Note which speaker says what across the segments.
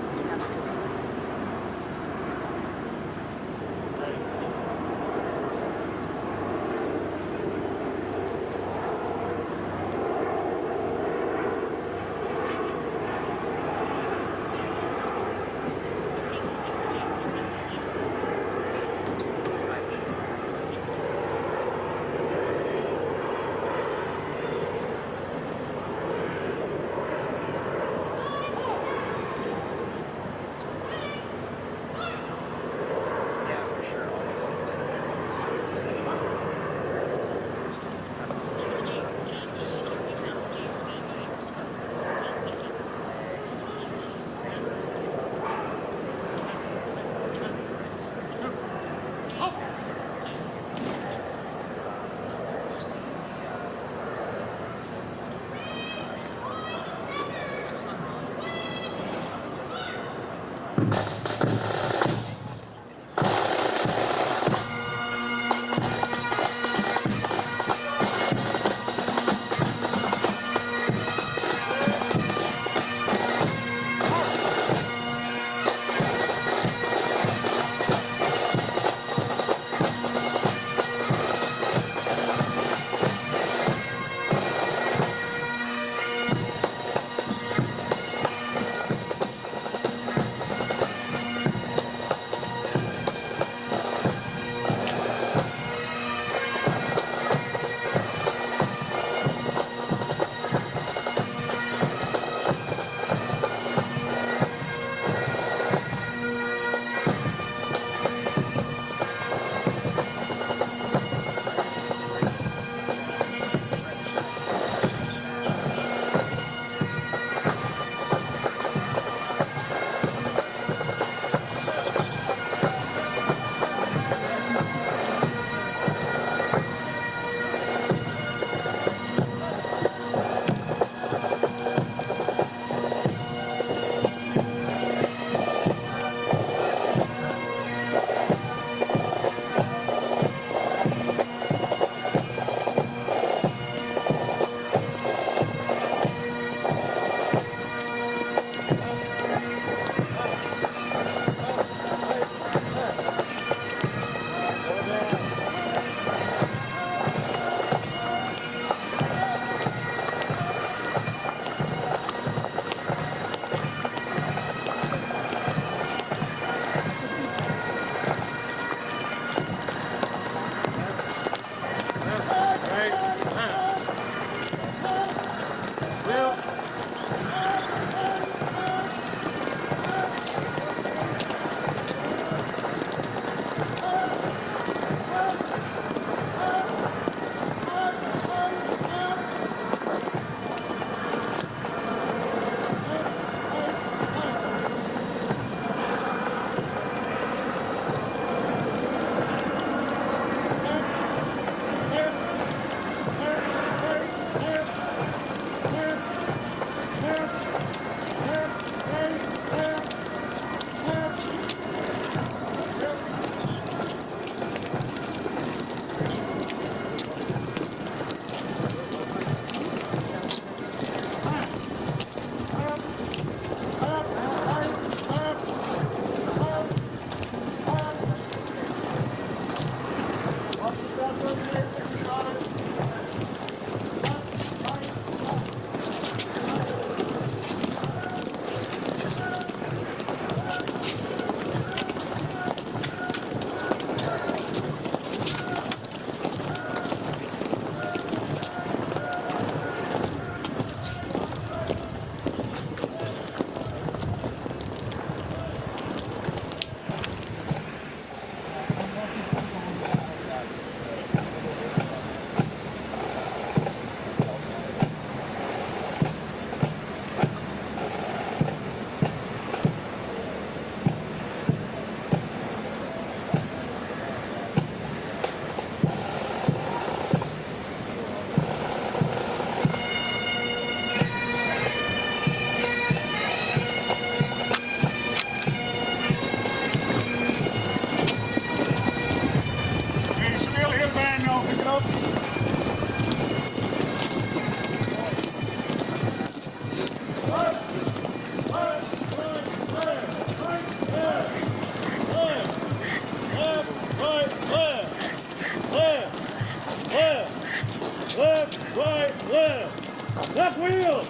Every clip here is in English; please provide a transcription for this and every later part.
Speaker 1: Merci. Left wheel!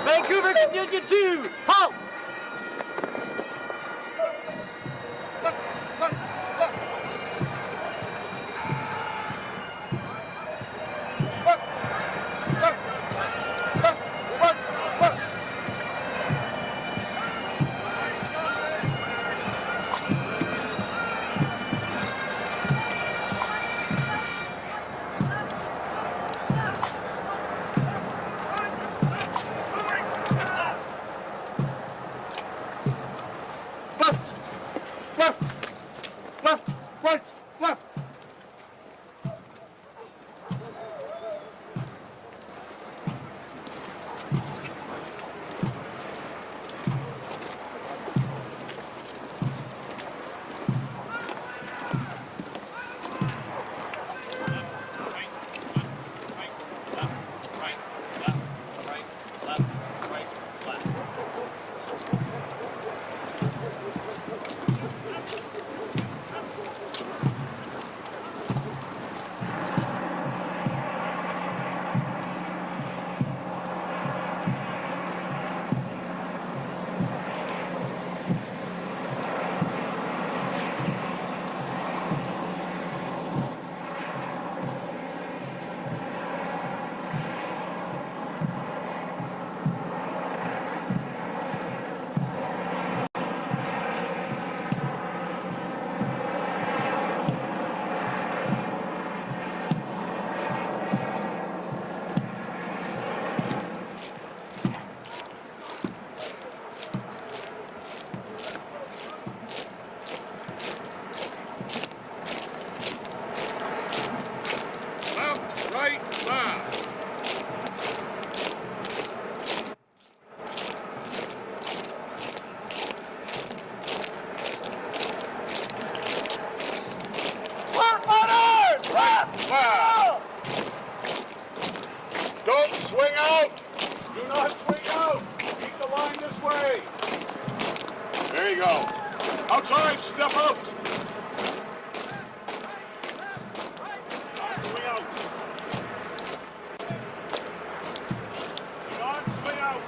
Speaker 1: Vancouver Contingent 2, halt!
Speaker 2: Don't swing out! Do not swing out! Keep the line this way! There you go. Outside, step out! Swing out! Do not swing out!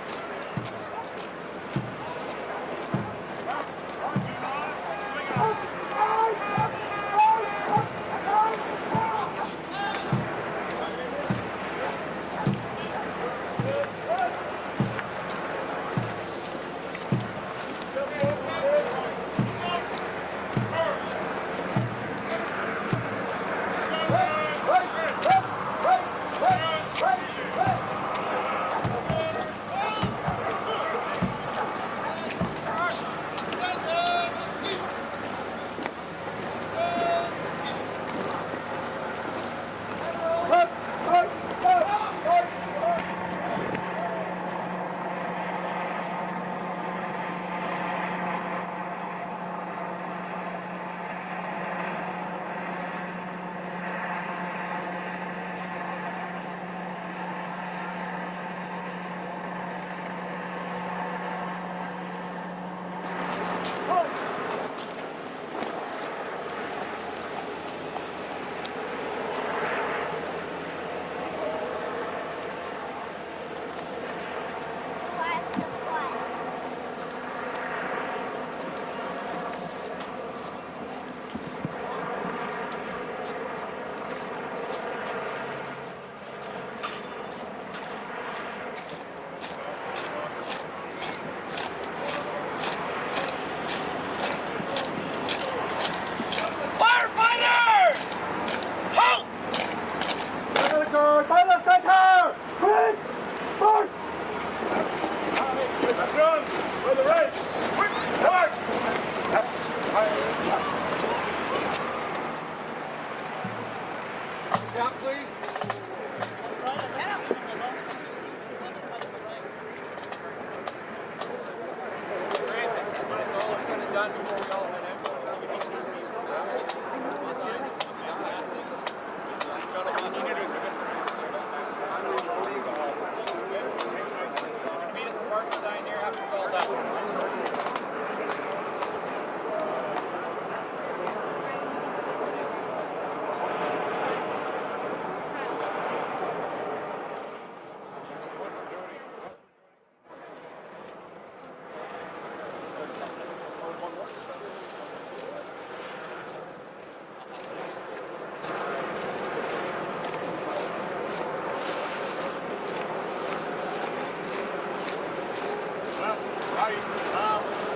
Speaker 2: right. Out.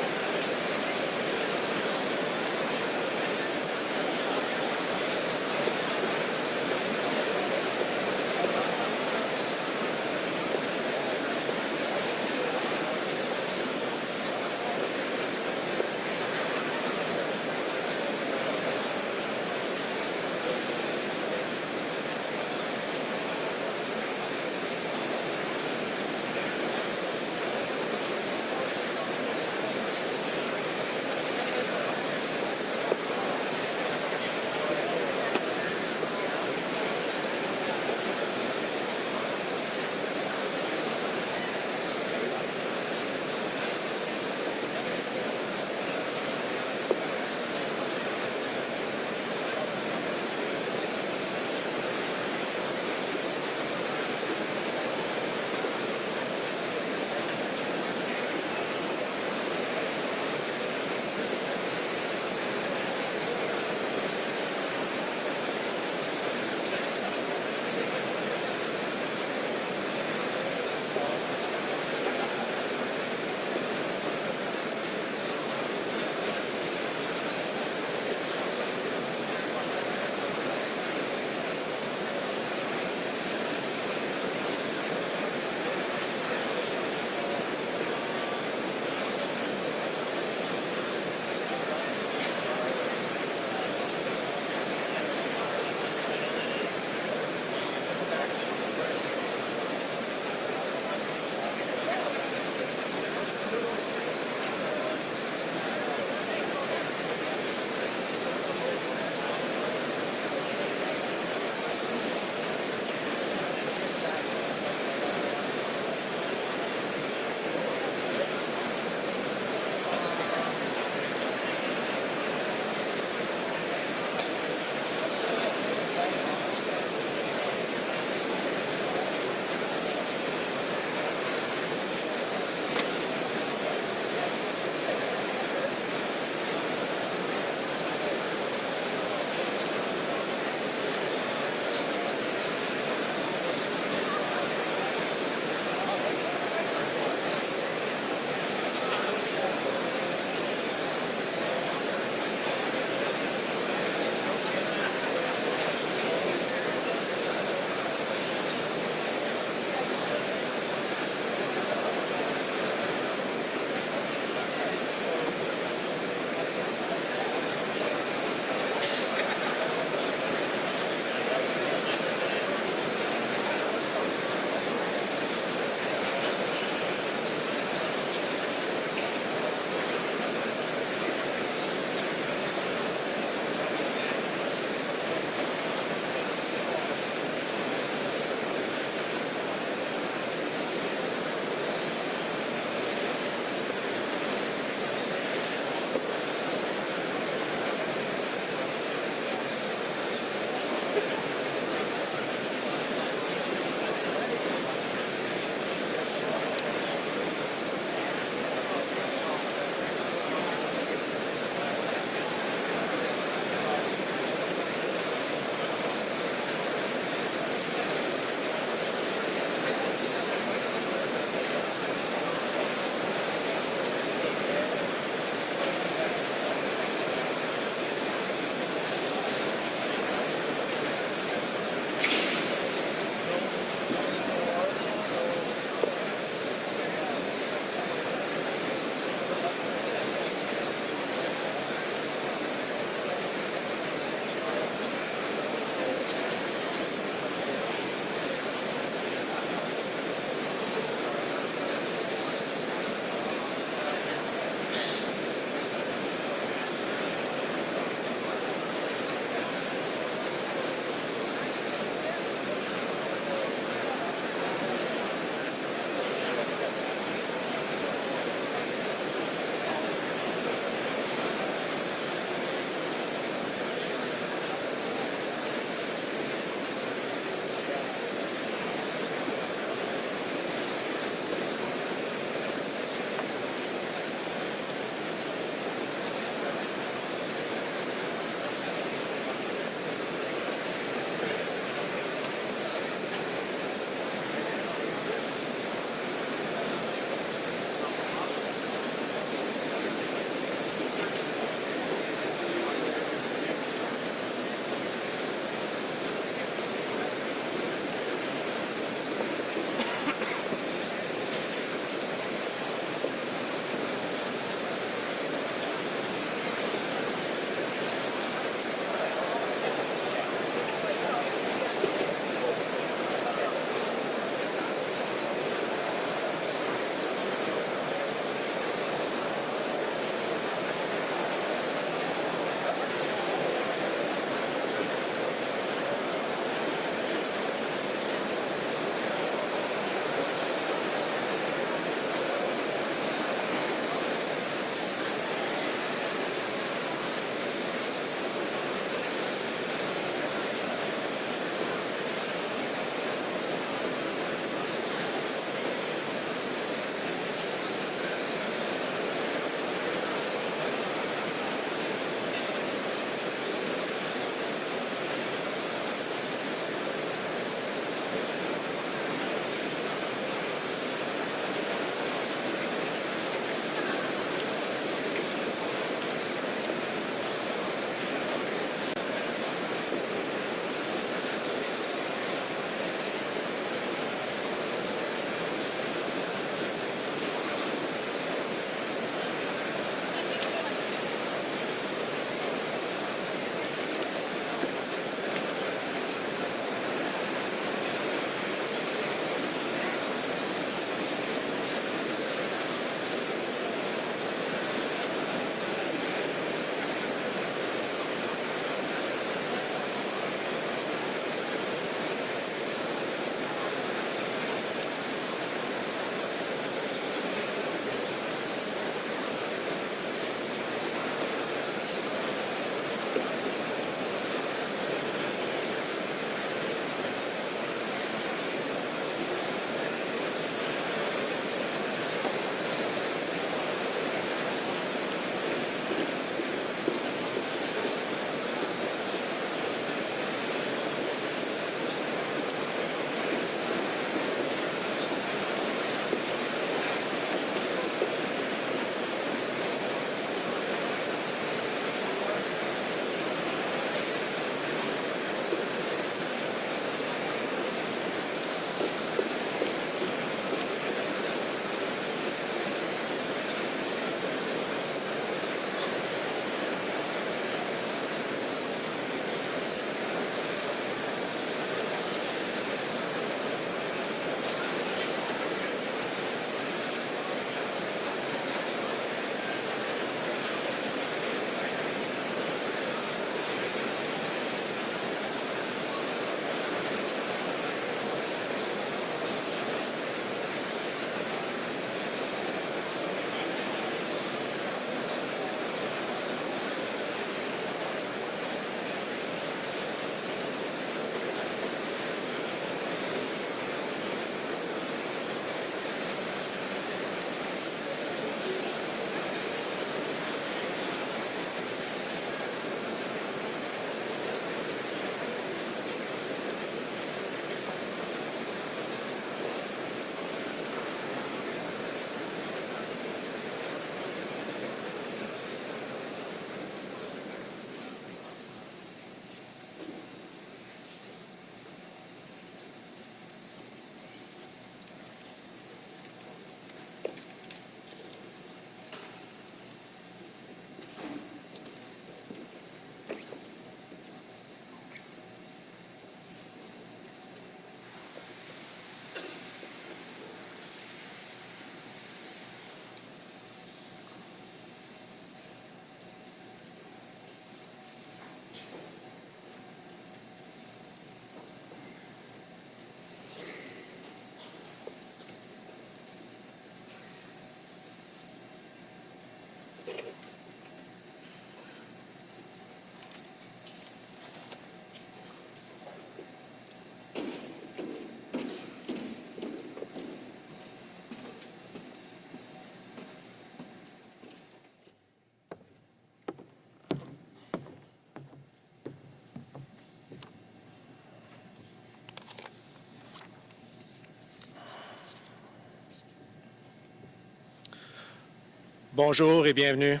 Speaker 3: Bonjour et bienvenue.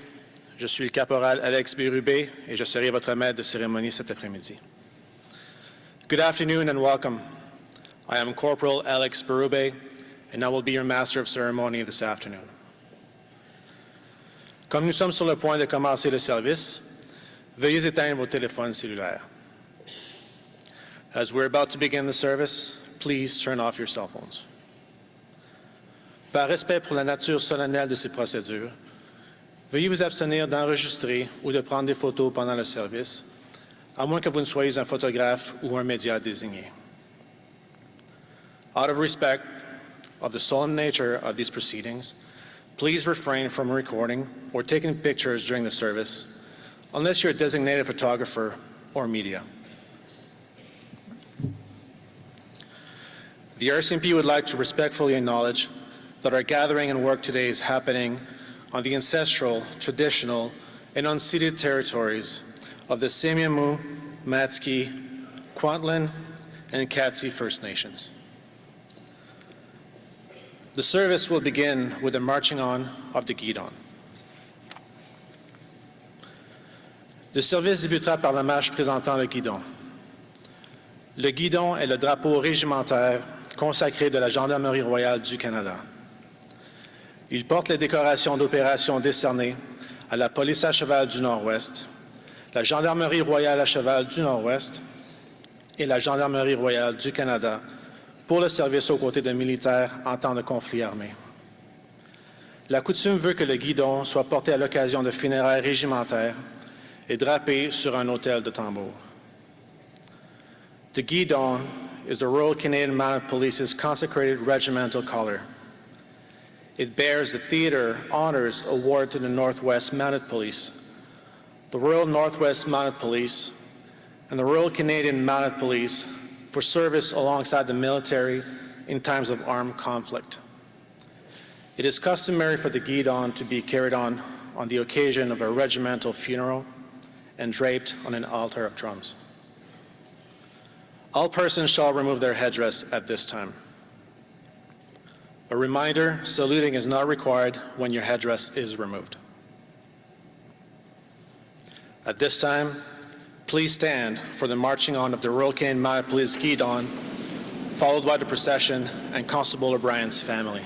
Speaker 3: Je suis le caporal Alex Bérubé et je serai votre maître de cérémonie cet après-midi. Good afternoon and welcome. I am Corporal Alex Bérubé and I will be your master of ceremony this afternoon. Comme nous sommes sur le point de commencer le service, veuillez éteindre vos téléphones cellulaires. As we're about to begin the service, please turn off your cell phones. Par respect pour la nature solennelle de ces procédures, veuillez vous abstenir d'enregistrer ou de prendre des photos pendant le service, à moins que vous ne soyez un photographe ou un média désigné. Out of respect of the solemn nature of these proceedings, please refrain from recording or taking pictures during the service, unless you're a designated photographer or media. The RCMP would like to respectfully acknowledge that our gathering and work today is happening on the ancestral, traditional, and unceded territories of the Semiahmoo, Matski, Kwantlen, and Katzie First Nations. The service will begin with the marching on of the guidon. Le service débutera par la marche présentant le guidon. Le guidon est le drapeau régimentaire consacré de la Gendarmerie royale du Canada. Il porte les décorations d'opération décernées à la Police à cheval du Nord-Ouest, la Gendarmerie royale à cheval du Nord-Ouest et la Gendarmerie royale du Canada pour le service aux côtés de militaires en temps de conflit armé. La coutume veut que le guidon soit porté à l'occasion de funérailles régimentaires et drapé sur un autel de tambour. The guidon is the Royal Canadian Mounted Police's consecrated regimental color. It bears the Theatre Honours Award to the Northwest Mounted Police, the Royal Northwest Mounted Police, and the Royal Canadian Mounted Police for service alongside the military in times of armed conflict. It is customary for the guidon to be carried on the occasion of a regimental funeral and draped on an altar of drums. All persons shall remove their headdress at this time. A reminder, saluting is not required when your headdress is removed. At this time, please stand for the marching on of the Royal Canadian Mounted Police guidon, followed by the procession and Constable O'Brien's family.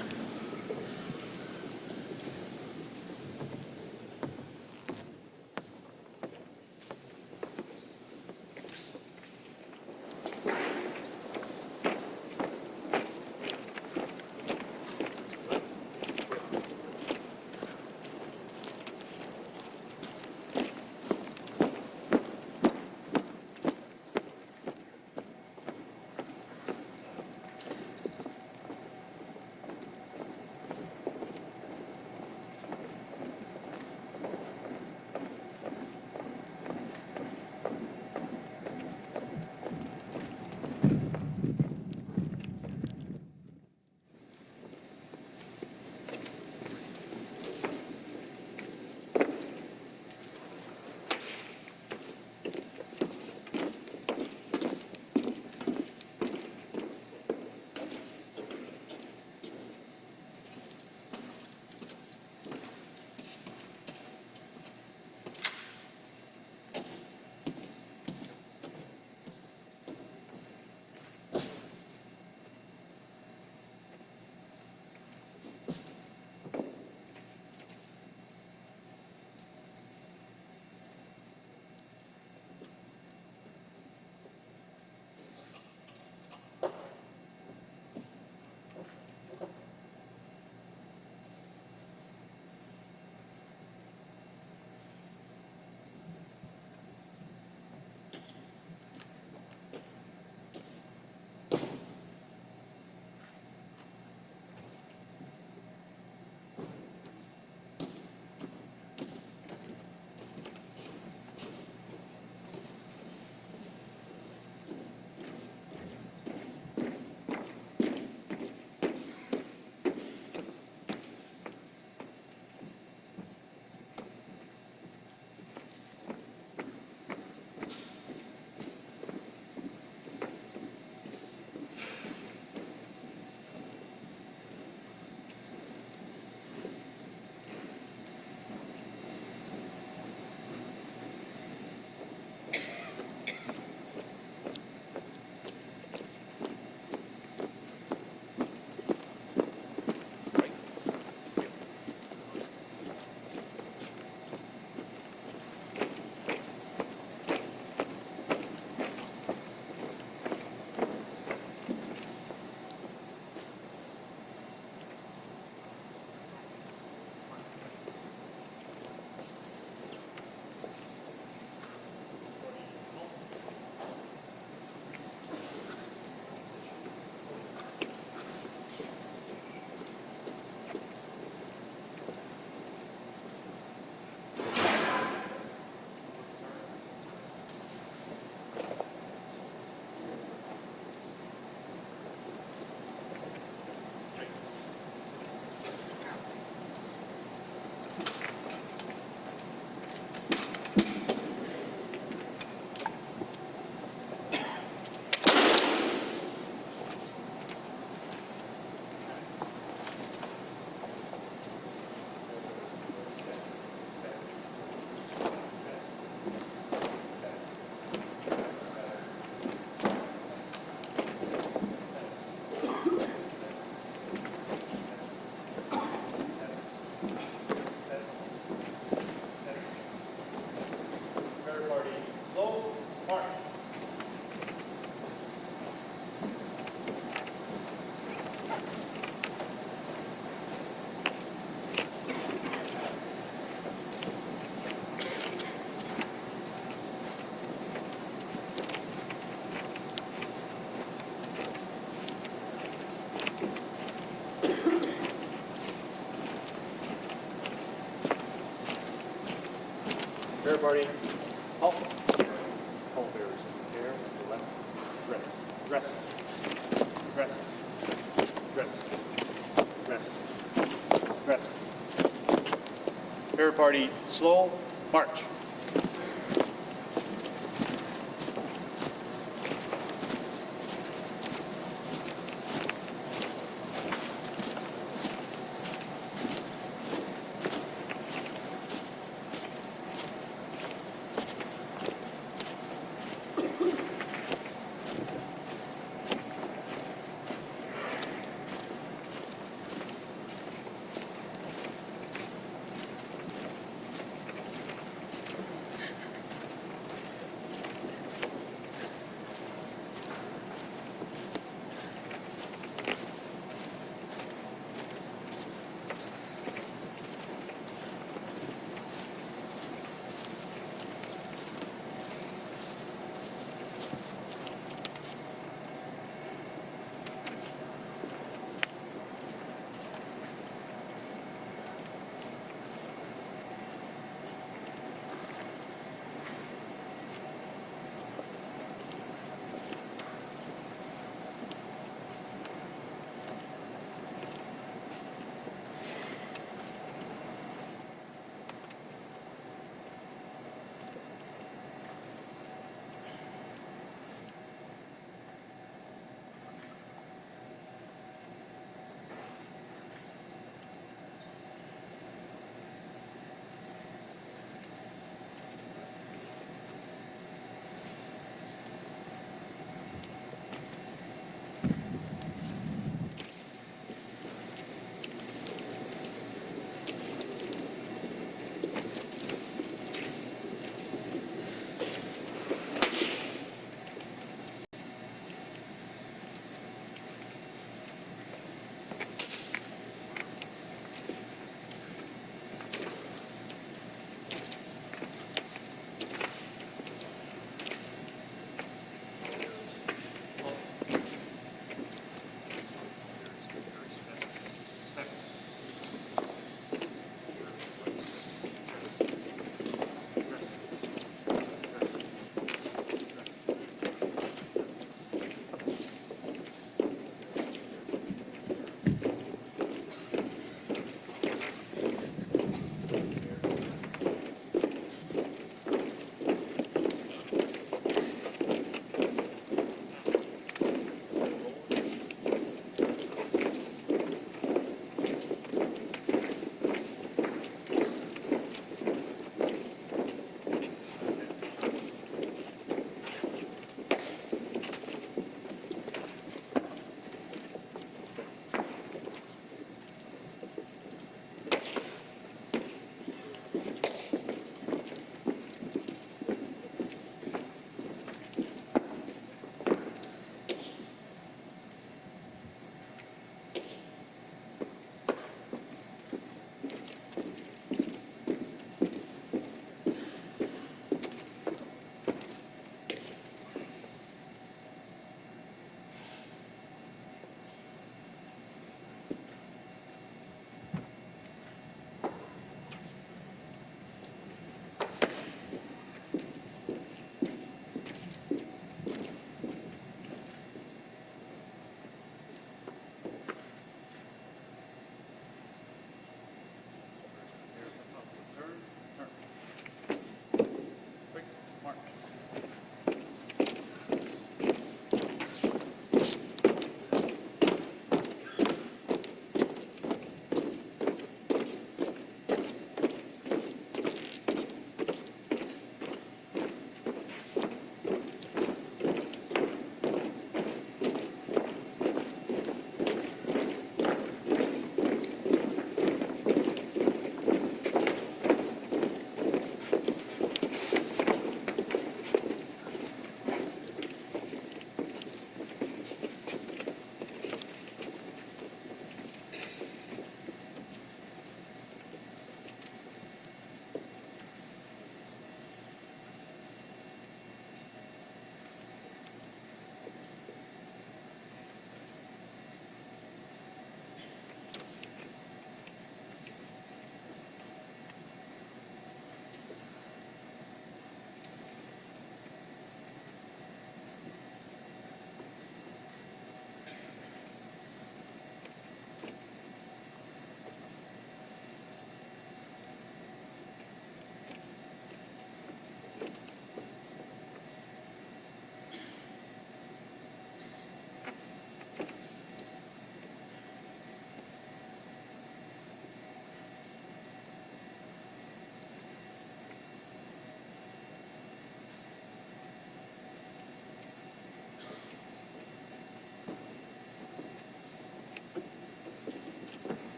Speaker 4: Prayer party. Halt. Pall bearers. Prepare. The left. Rest. Rest. Rest. Rest. Rest. Rest. Prayer party. Slow. March.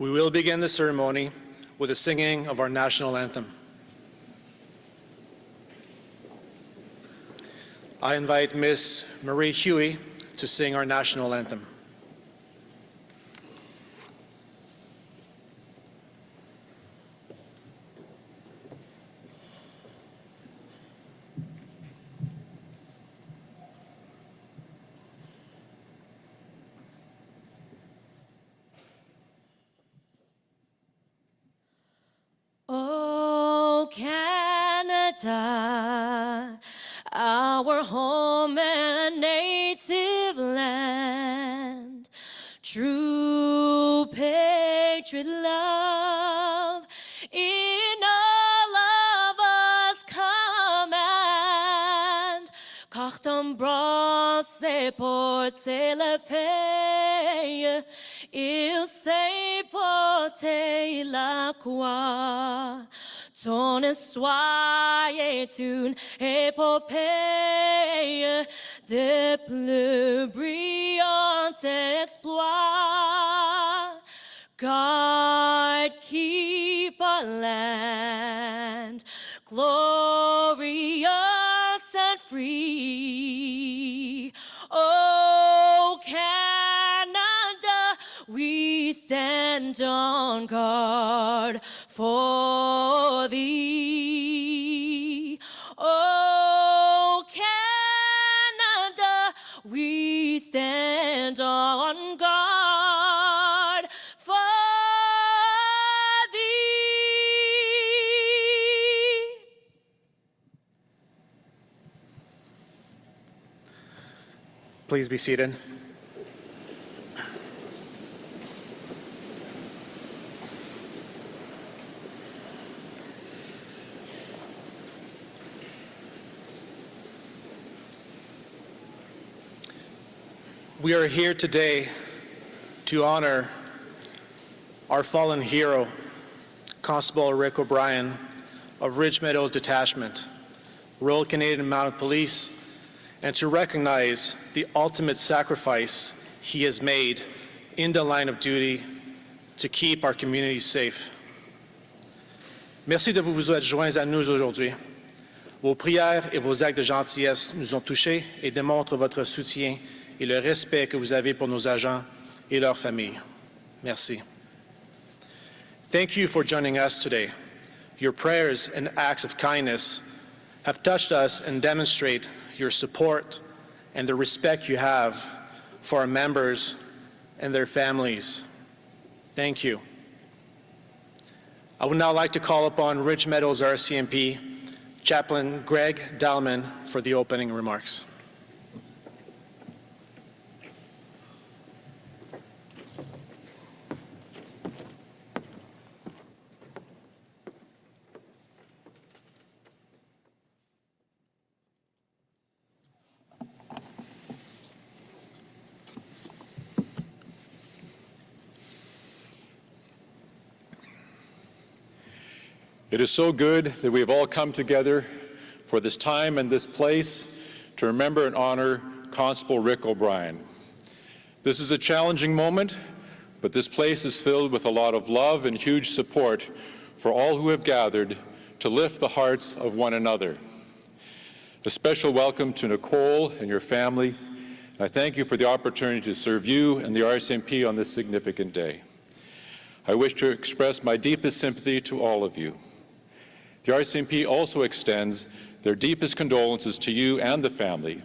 Speaker 3: We will begin the ceremony with the singing of our national anthem. I invite Ms. Marie Huey to sing our national anthem.
Speaker 5: Oh, Canada, our home and native land, true patriot love in all of us command, car ton bras s'est porté le pays, il s'est porté la croix. Ton histoire est une épopée de plus brillants exploits. God keep our land glorious and free. Oh, Canada, we stand on guard for thee. Oh, Canada, we stand on guard for thee.
Speaker 3: Please be seated. We are here today to honor our fallen hero, Constable Rick O'Brien of Ridge Meadows Detachment, Royal Canadian Mounted Police, and to recognize the ultimate sacrifice he has made in the line of duty to keep our communities safe. Merci de vous être joints à nous aujourd'hui. Vos prières et vos actes de gentillesse nous ont touchés et démontrent votre soutien et le respect que vous avez pour nos agents et leurs familles. Merci. Thank you for joining us today. Your prayers and acts of kindness have touched us and demonstrate your support and the respect you have for our members and their families. Thank you. I would now like to call upon Ridge Meadows RCMP Chaplain Greg Dalman for the opening remarks.
Speaker 6: It is so good that we have all come together for this time and this place to remember and honor Constable Rick O'Brien. This is a challenging moment, but this place is filled with a lot of love and huge support for all who have gathered to lift the hearts of one another. A special welcome to Nicole and your family, and I thank you for the opportunity to serve you and the RCMP on this significant day. I wish to express my deepest sympathy to all of you. The RCMP also extends their deepest condolences to you and the family.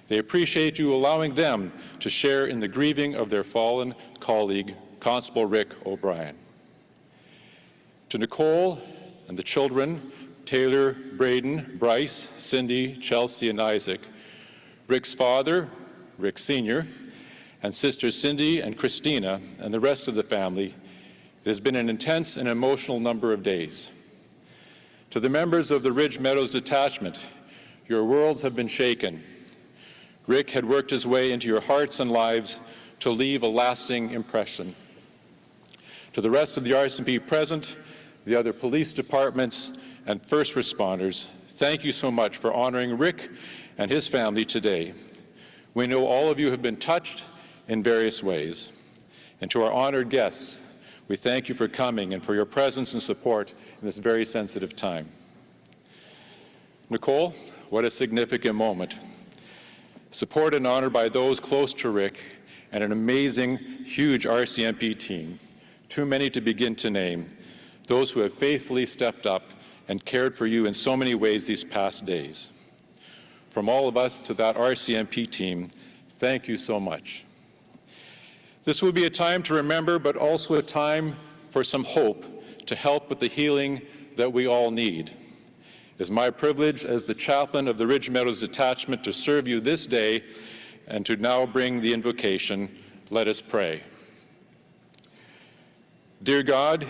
Speaker 6: They appreciate you allowing them to share in the grieving of their fallen colleague, Constable Rick O'Brien. To Nicole and the children, Taylor, Braden, Bryce, Cindy, Chelsea, and Isaac, Rick's father, Rick Sr., and sisters Cindy and Christina, and the rest of the family, it has been an intense and emotional number of days. To the members of the Ridge Meadows Detachment, your worlds have been shaken. Rick had worked his way into your hearts and lives to leave a lasting impression. To the rest of the RCMP present, the other police departments, and first responders, thank you so much for honoring Rick and his family today. We know all of you have been touched in various ways. And to our honored guests, We thank you for coming and for your presence and support in this very sensitive time. Nicole, what a significant moment. Supported and honored by those close to Rick and an amazing, huge RCMP team, too many to begin to name, those who have faithfully stepped up and cared for you in so many ways these past days. From all of us to that RCMP team, thank you so much. This will be a time to remember, but also a time for some hope to help with the healing that we all need. It is my privilege as the chaplain of the Ridge Meadows detachment to serve you this day and to now bring the invocation. Let us pray. Dear God,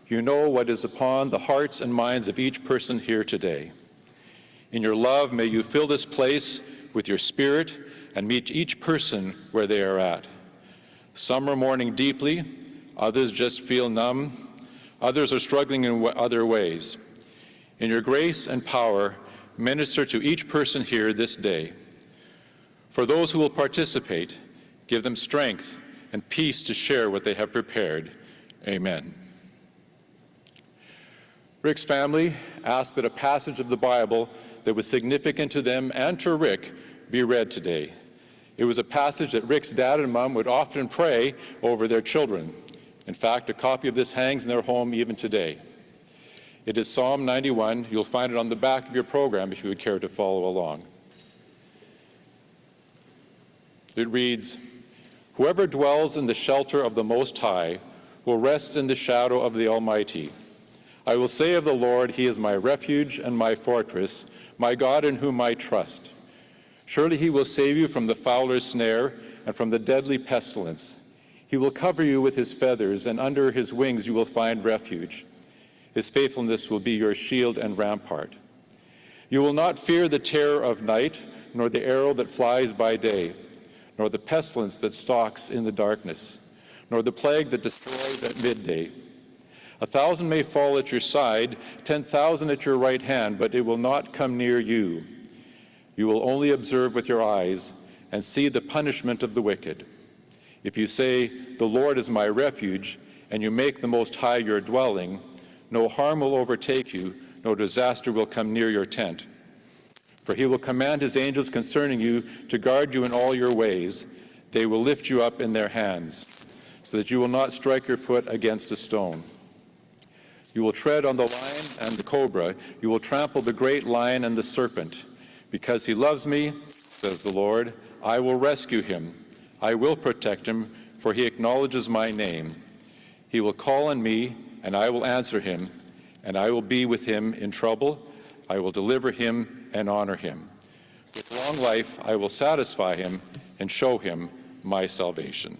Speaker 6: you know what is upon the hearts and minds of each person here today. In your love, may you fill this place with your spirit and meet each person where they are at. Some are mourning deeply, others just feel numb, others are struggling in other ways. In your grace and power, minister to each person here this day. For those who will participate, give them strength and peace to share what they have prepared. Amen. Rick's family asked that a passage of the Bible that was significant to them and to Rick be read today. It was a passage that Rick's dad and mom would often pray over their children. In fact, a copy of this hangs in their home even today. It is Psalm 91. You'll find it on the back of your program if you would care to follow along. It reads, "Whoever dwells in the shelter of the Most High will rest in the shadow of the Almighty. I will say of the Lord, He is my refuge and my fortress, my God in whom I trust. Surely He will save you from the fowler's snare and from the deadly pestilence. He will cover you with His feathers, and under His wings you will find refuge. His faithfulness will be your shield and rampart. You will not fear the terror of night, nor the arrow that flies by day, nor the pestilence that stalks in the darkness, nor the plague that destroys at midday. 1,000 may fall at your side, 10,000 at your right hand, but it will not come near you. You will only observe with your eyes and see the punishment of the wicked. If you say, 'The Lord is my refuge,' and you make the Most High your dwelling, no harm will overtake you, no disaster will come near your tent. For He will command His angels concerning you to guard you in all your ways. They will lift you up in their hands, so that you will not strike your foot against a stone. You will tread on the lion and the cobra. You will trample the great lion and the serpent. Because He loves me, says the Lord, I will rescue Him. I will protect Him, for He acknowledges my name. He will call on me, and I will answer Him, and I will be with Him in trouble. I will deliver Him and honor Him. With long life I will satisfy Him and show Him my salvation."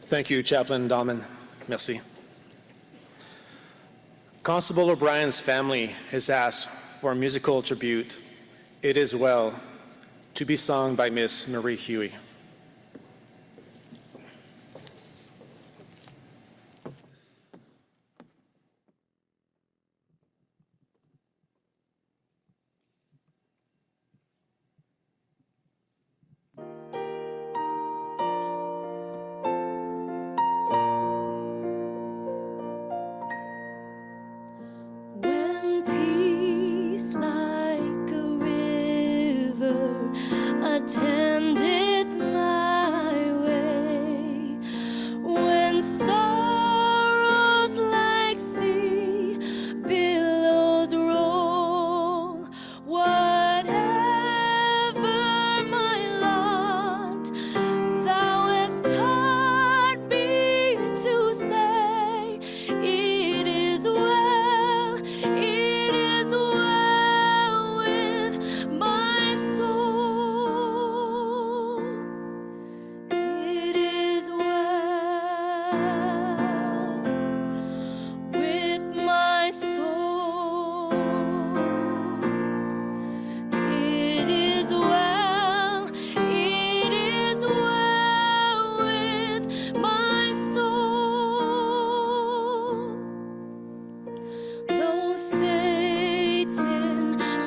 Speaker 3: Thank you, Chaplain Dahlman. Merci. Constable O'Brien's family has asked for a musical tribute, "It Is Well," to be sung by Miss Marie Huey.
Speaker 5: When peace like a river attendeth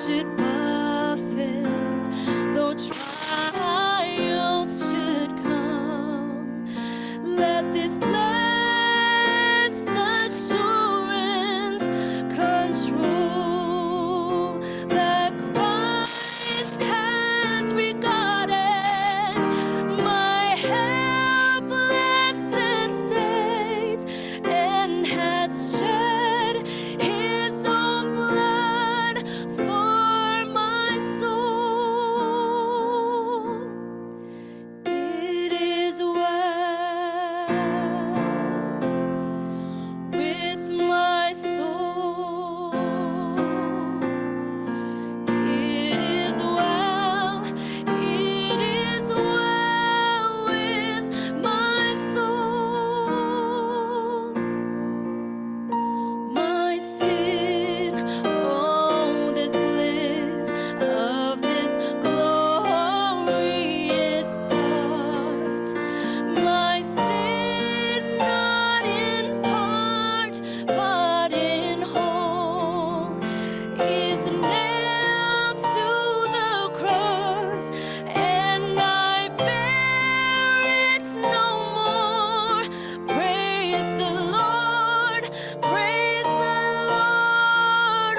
Speaker 5: should buffet, though trials should come, let this blessed assurance control that Christ has regarded my helpless estate and hath shed his own blood for my soul. It is well with my soul. It is well with my soul. My sin, oh, this bliss of this glorious thought. My sin, not in part, but in whole, is nailed to the cross, and I bear it no more. Praise the Lord,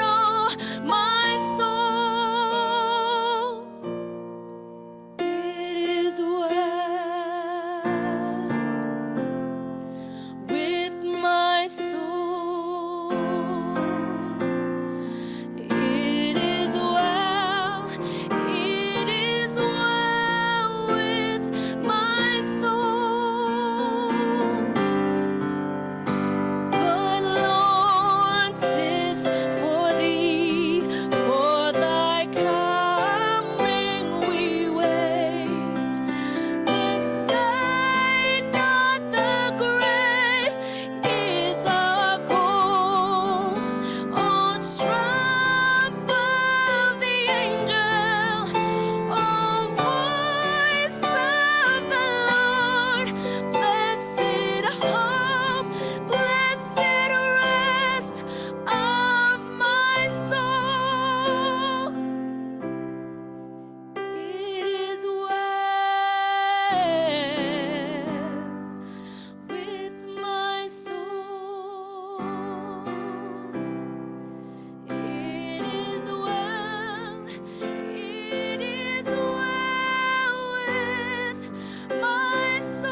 Speaker 5: oh my soul. It is well with my soul. It is well with my soul. But Lord, 'tis for thee, for thy coming we wait. The sky, not the grave, is our goal. On trump of the angel, on voice of the Lord, blessed hope, blessed rest of my soul. It is well with my soul. It is well with my soul.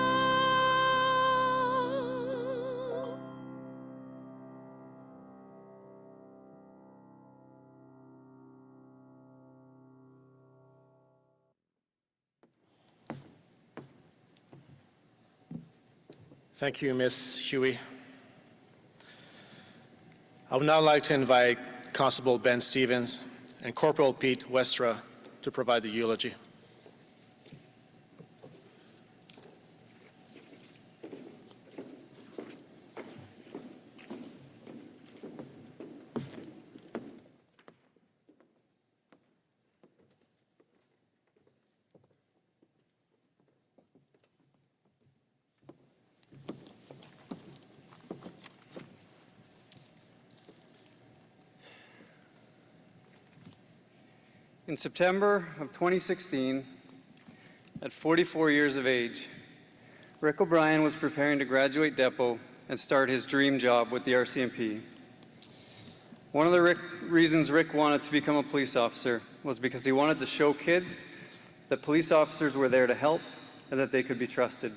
Speaker 3: Thank you, Miss Huey. I would now like to invite Constable Ben Stevens and Corporal Pete Westra to provide the eulogy.
Speaker 7: In September of 2016, at 44 years of age, Rick O'Brien was preparing to graduate depot and start his dream job with the RCMP. One of the reasons Rick wanted to become a police officer was because he wanted to show kids that police officers were there to help and that they could be trusted.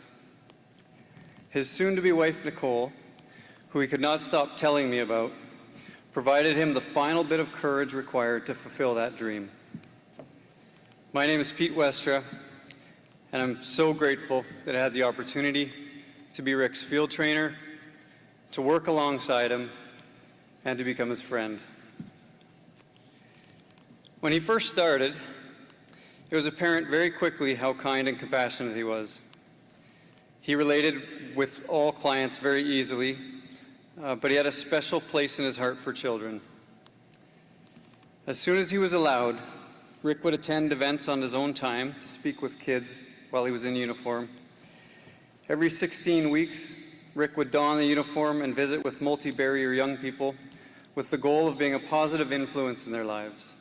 Speaker 7: His soon-to-be wife, Nicole, who he could not stop telling me about, provided him the final bit of courage required to fulfill that dream. My name is Pete Westra, and I'm so grateful that I had the opportunity to be Rick's field trainer, to work alongside him, and to become his friend. When he first started, it was apparent very quickly how kind and compassionate he was. He related with all clients very easily, but he had a special place in his heart for children. As soon as he was allowed, Rick would attend events on his own time to speak with kids while he was in uniform. Every 16 weeks, Rick would don the uniform and visit with multi-barrier young people with the goal of being a positive influence in their lives.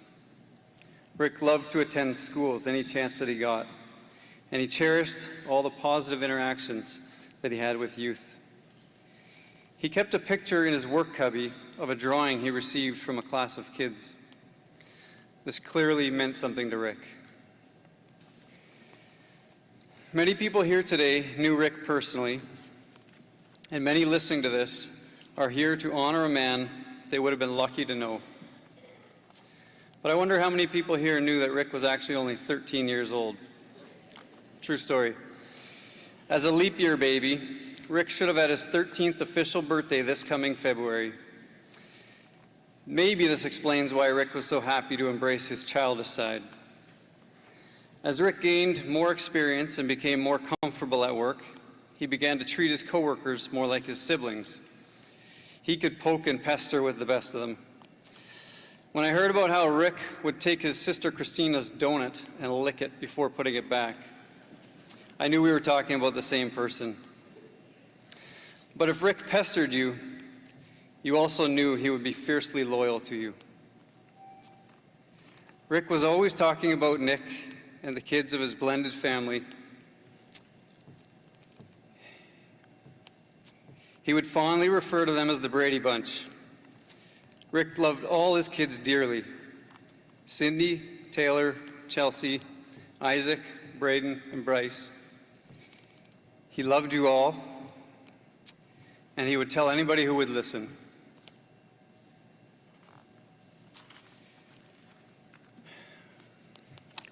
Speaker 7: Rick loved to attend schools any chance that he got, and he cherished all the positive interactions that he had with youth. He kept a picture in his work cubby of a drawing he received from a class of kids. This clearly meant something to Rick. Many people here today knew Rick personally, and many listening to this are here to honor a man they would have been lucky to know. But I wonder how many people here knew that Rick was actually only 13 years old. True story. As a leap year baby, Rick should have had his 13th official birthday this coming February. Maybe this explains why Rick was so happy to embrace his childish side. As Rick gained more experience and became more comfortable at work, he began to treat his coworkers more like his siblings. He could poke and pester with the best of them. When I heard about how Rick would take his sister Christina's donut and lick it before putting it back, I knew we were talking about the same person. But if Rick pestered you, you also knew he would be fiercely loyal to you. Rick was always talking about Nick and the kids of his blended family. He would fondly refer to them as the Brady Bunch. Rick loved all his kids dearly: Cindy, Taylor, Chelsea, Isaac, Braden, and Bryce. He loved you all, and he would tell anybody who would listen.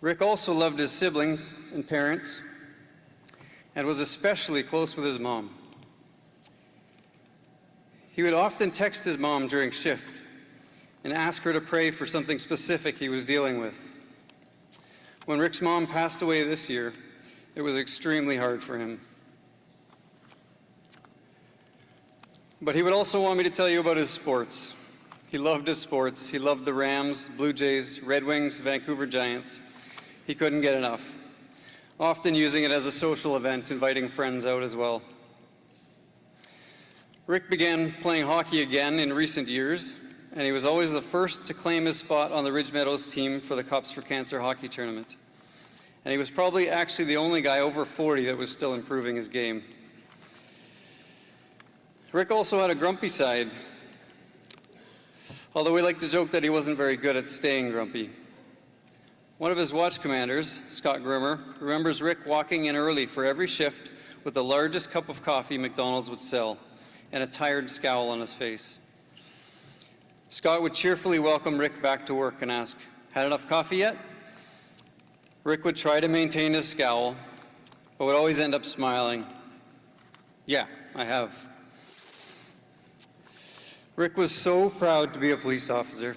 Speaker 7: Rick also loved his siblings and parents, and was especially close with his mom. He would often text his mom during shift and ask her to pray for something specific he was dealing with. When Rick's mom passed away this year, it was extremely hard for him. But he would also want me to tell you about his sports. He loved his sports. He loved the Rams, Blue Jays, Red Wings, Vancouver Giants. He couldn't get enough, often using it as a social event, inviting friends out as well. Rick began playing hockey again in recent years, and he was always the first to claim his spot on the Ridge Meadows team for the Cups for Cancer hockey tournament. And he was probably actually the only guy over 40 that was still improving his game. Rick also had a grumpy side, although we like to joke that he wasn't very good at staying grumpy. One of his watch commanders, Scott Grimmer, remembers Rick walking in early for every shift with the largest cup of coffee McDonald's would sell and a tired scowl on his face. Scott would cheerfully welcome Rick back to work and ask, "Had enough coffee yet?" Rick would try to maintain his scowl, but would always end up smiling. "Yeah, I have." Rick was so proud to be a police officer.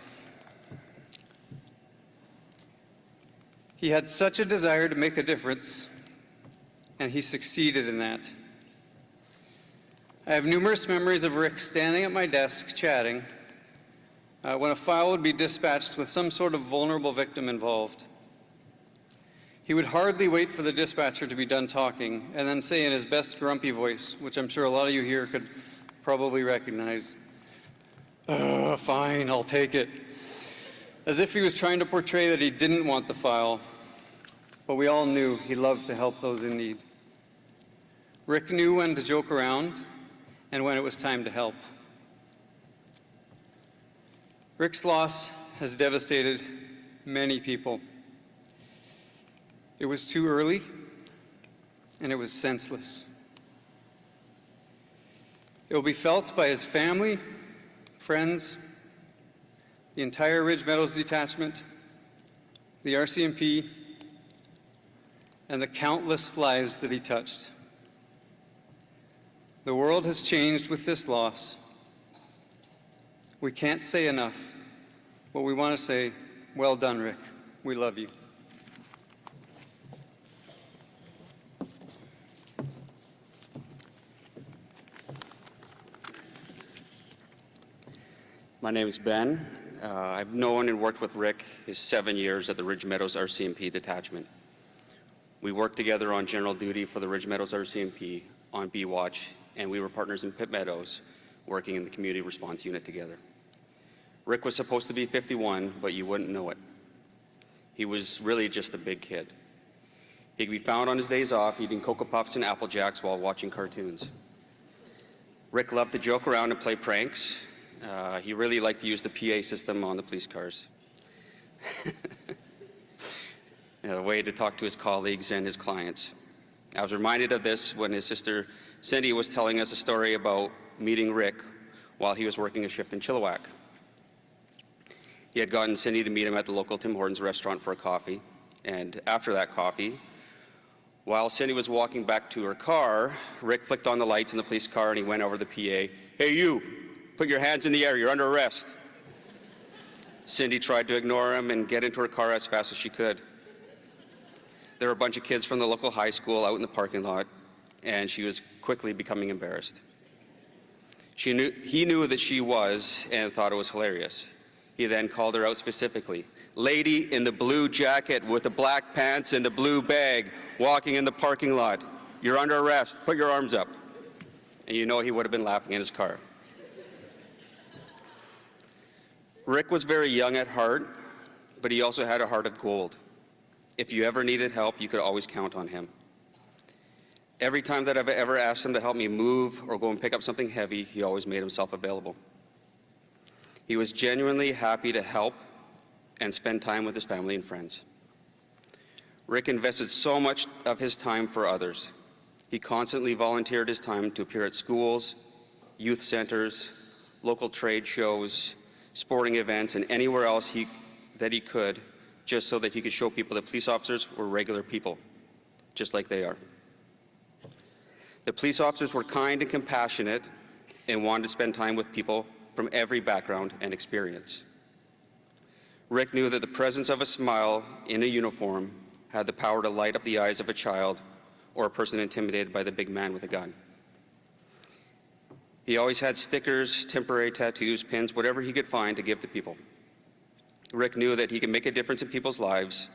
Speaker 7: He had such a desire to make a difference, and he succeeded in that. I have numerous memories of Rick standing at my desk chatting when a file would be dispatched with some sort of vulnerable victim involved. He would hardly wait for the dispatcher to be done talking and then say in his best grumpy voice, which I'm sure a lot of you here could probably recognize, "Fine, I'll take it," as if he was trying to portray that he didn't want the file, but we all knew he loved to help those in need. Rick knew when to joke around and when it was time to help. Rick's loss has devastated many people. It was too early, and it was senseless. It will be felt by his family, friends, the entire Ridge Meadows detachment, the RCMP, and the countless lives that he touched. The world has changed with this loss. We can't say enough, but we want to say, well done, Rick. We love you.
Speaker 8: My name is Ben. I've known and worked with Rick his 7 years at the Ridge Meadows RCMP detachment. We worked together on general duty for the Ridge Meadows RCMP on B Watch, and we were partners in Pitt Meadows, working in the community response unit together. Rick was supposed to be 51, but you wouldn't know it. He was really just a big kid. He could be found on his days off eating Cocoa Puffs and Apple Jacks while watching cartoons. Rick loved to joke around and play pranks. He really liked to use the PA system on the police cars. A way to talk to his colleagues and his clients. I was reminded of this when his sister Cindy was telling us a story about meeting Rick while he was working a shift in Chilliwack. He had gotten Cindy to meet him at the local Tim Hortons restaurant for a coffee, and after that coffee, while Cindy was walking back to her car, Rick flicked on the lights in the police car and he went over to the PA. "Hey you, put your hands in the air, you're under arrest." Cindy tried to ignore him and get into her car as fast as she could. There were a bunch of kids from the local high school out in the parking lot, and she was quickly becoming embarrassed. He knew that she was and thought it was hilarious. He then called her out specifically. "Lady in the blue jacket with the black pants and the blue bag walking in the parking lot. You're under arrest. Put your arms up." And you know he would have been laughing in his car. Rick was very young at heart, but he also had a heart of gold. If you ever needed help, you could always count on him. Every time that I've ever asked him to help me move or go and pick up something heavy, he always made himself available. He was genuinely happy to help and spend time with his family and friends. Rick invested so much of his time for others. He constantly volunteered his time to appear at schools, youth centers, local trade shows, sporting events, and anywhere else that he could, just so that he could show people that police officers were regular people, just like they are. The police officers were kind and compassionate and wanted to spend time with people from every background and experience. Rick knew that the presence of a smile in a uniform had the power to light up the eyes of a child or a person intimidated by the big man with a gun. He always had stickers, temporary tattoos, pins, whatever he could find to give to people. Rick knew that he could make a difference in people's lives,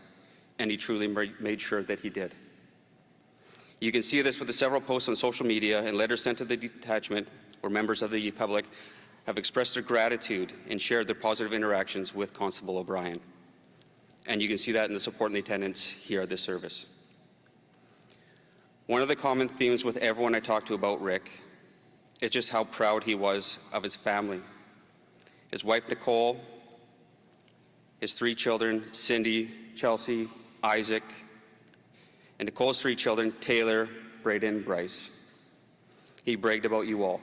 Speaker 8: and he truly made sure that he did. You can see this with the several posts on social media and letters sent to the detachment where members of the public have expressed their gratitude and shared their positive interactions with Constable O'Brien. And you can see that in the support and the attendance here at this service. One of the common themes with everyone I talked to about Rick is just how proud he was of his family. His wife, Nicole, his 3 children, Cindy, Chelsea, Isaac, and Nicole's 3 children, Taylor, Braden, and Bryce. He bragged about you all.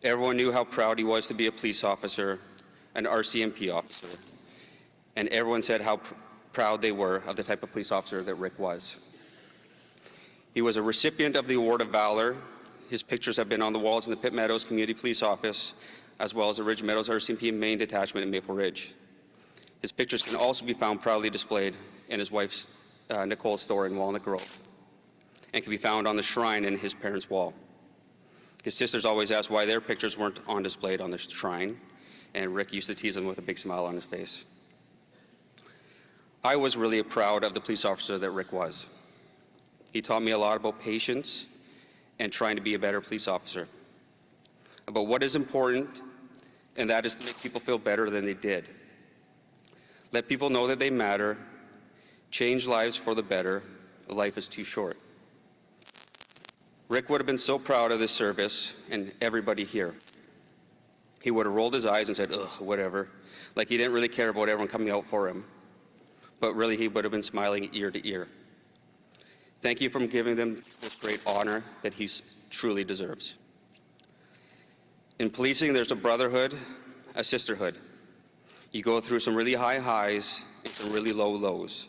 Speaker 8: Everyone knew how proud he was to be a police officer, an RCMP officer, and everyone said how proud they were of the type of police officer that Rick was. He was a recipient of the Award of Valor. His pictures have been on the walls in the Ridge Meadows Community Police Office, as well as the Ridge Meadows RCMP main detachment in Maple Ridge. His pictures can also be found proudly displayed in his wife's Nicole's store in Walnut Grove, and can be found on the shrine in his parents' wall. His sisters always asked why their pictures weren't on display on the shrine, and Rick used to tease them with a big smile on his face. I was really proud of the police officer that Rick was. He taught me a lot about patience and trying to be a better police officer, about what is important, and that is to make people feel better than they did. Let people know that they matter, change lives for the better. Life is too short. Rick would have been so proud of this service and everybody here. He would have rolled his eyes and said, "Ugh, whatever," like he didn't really care about everyone coming out for him. But really, he would have been smiling ear to ear. Thank you for giving them this great honor that he truly deserves. In policing, there's a brotherhood, a sisterhood. You go through some really high highs and some really low lows.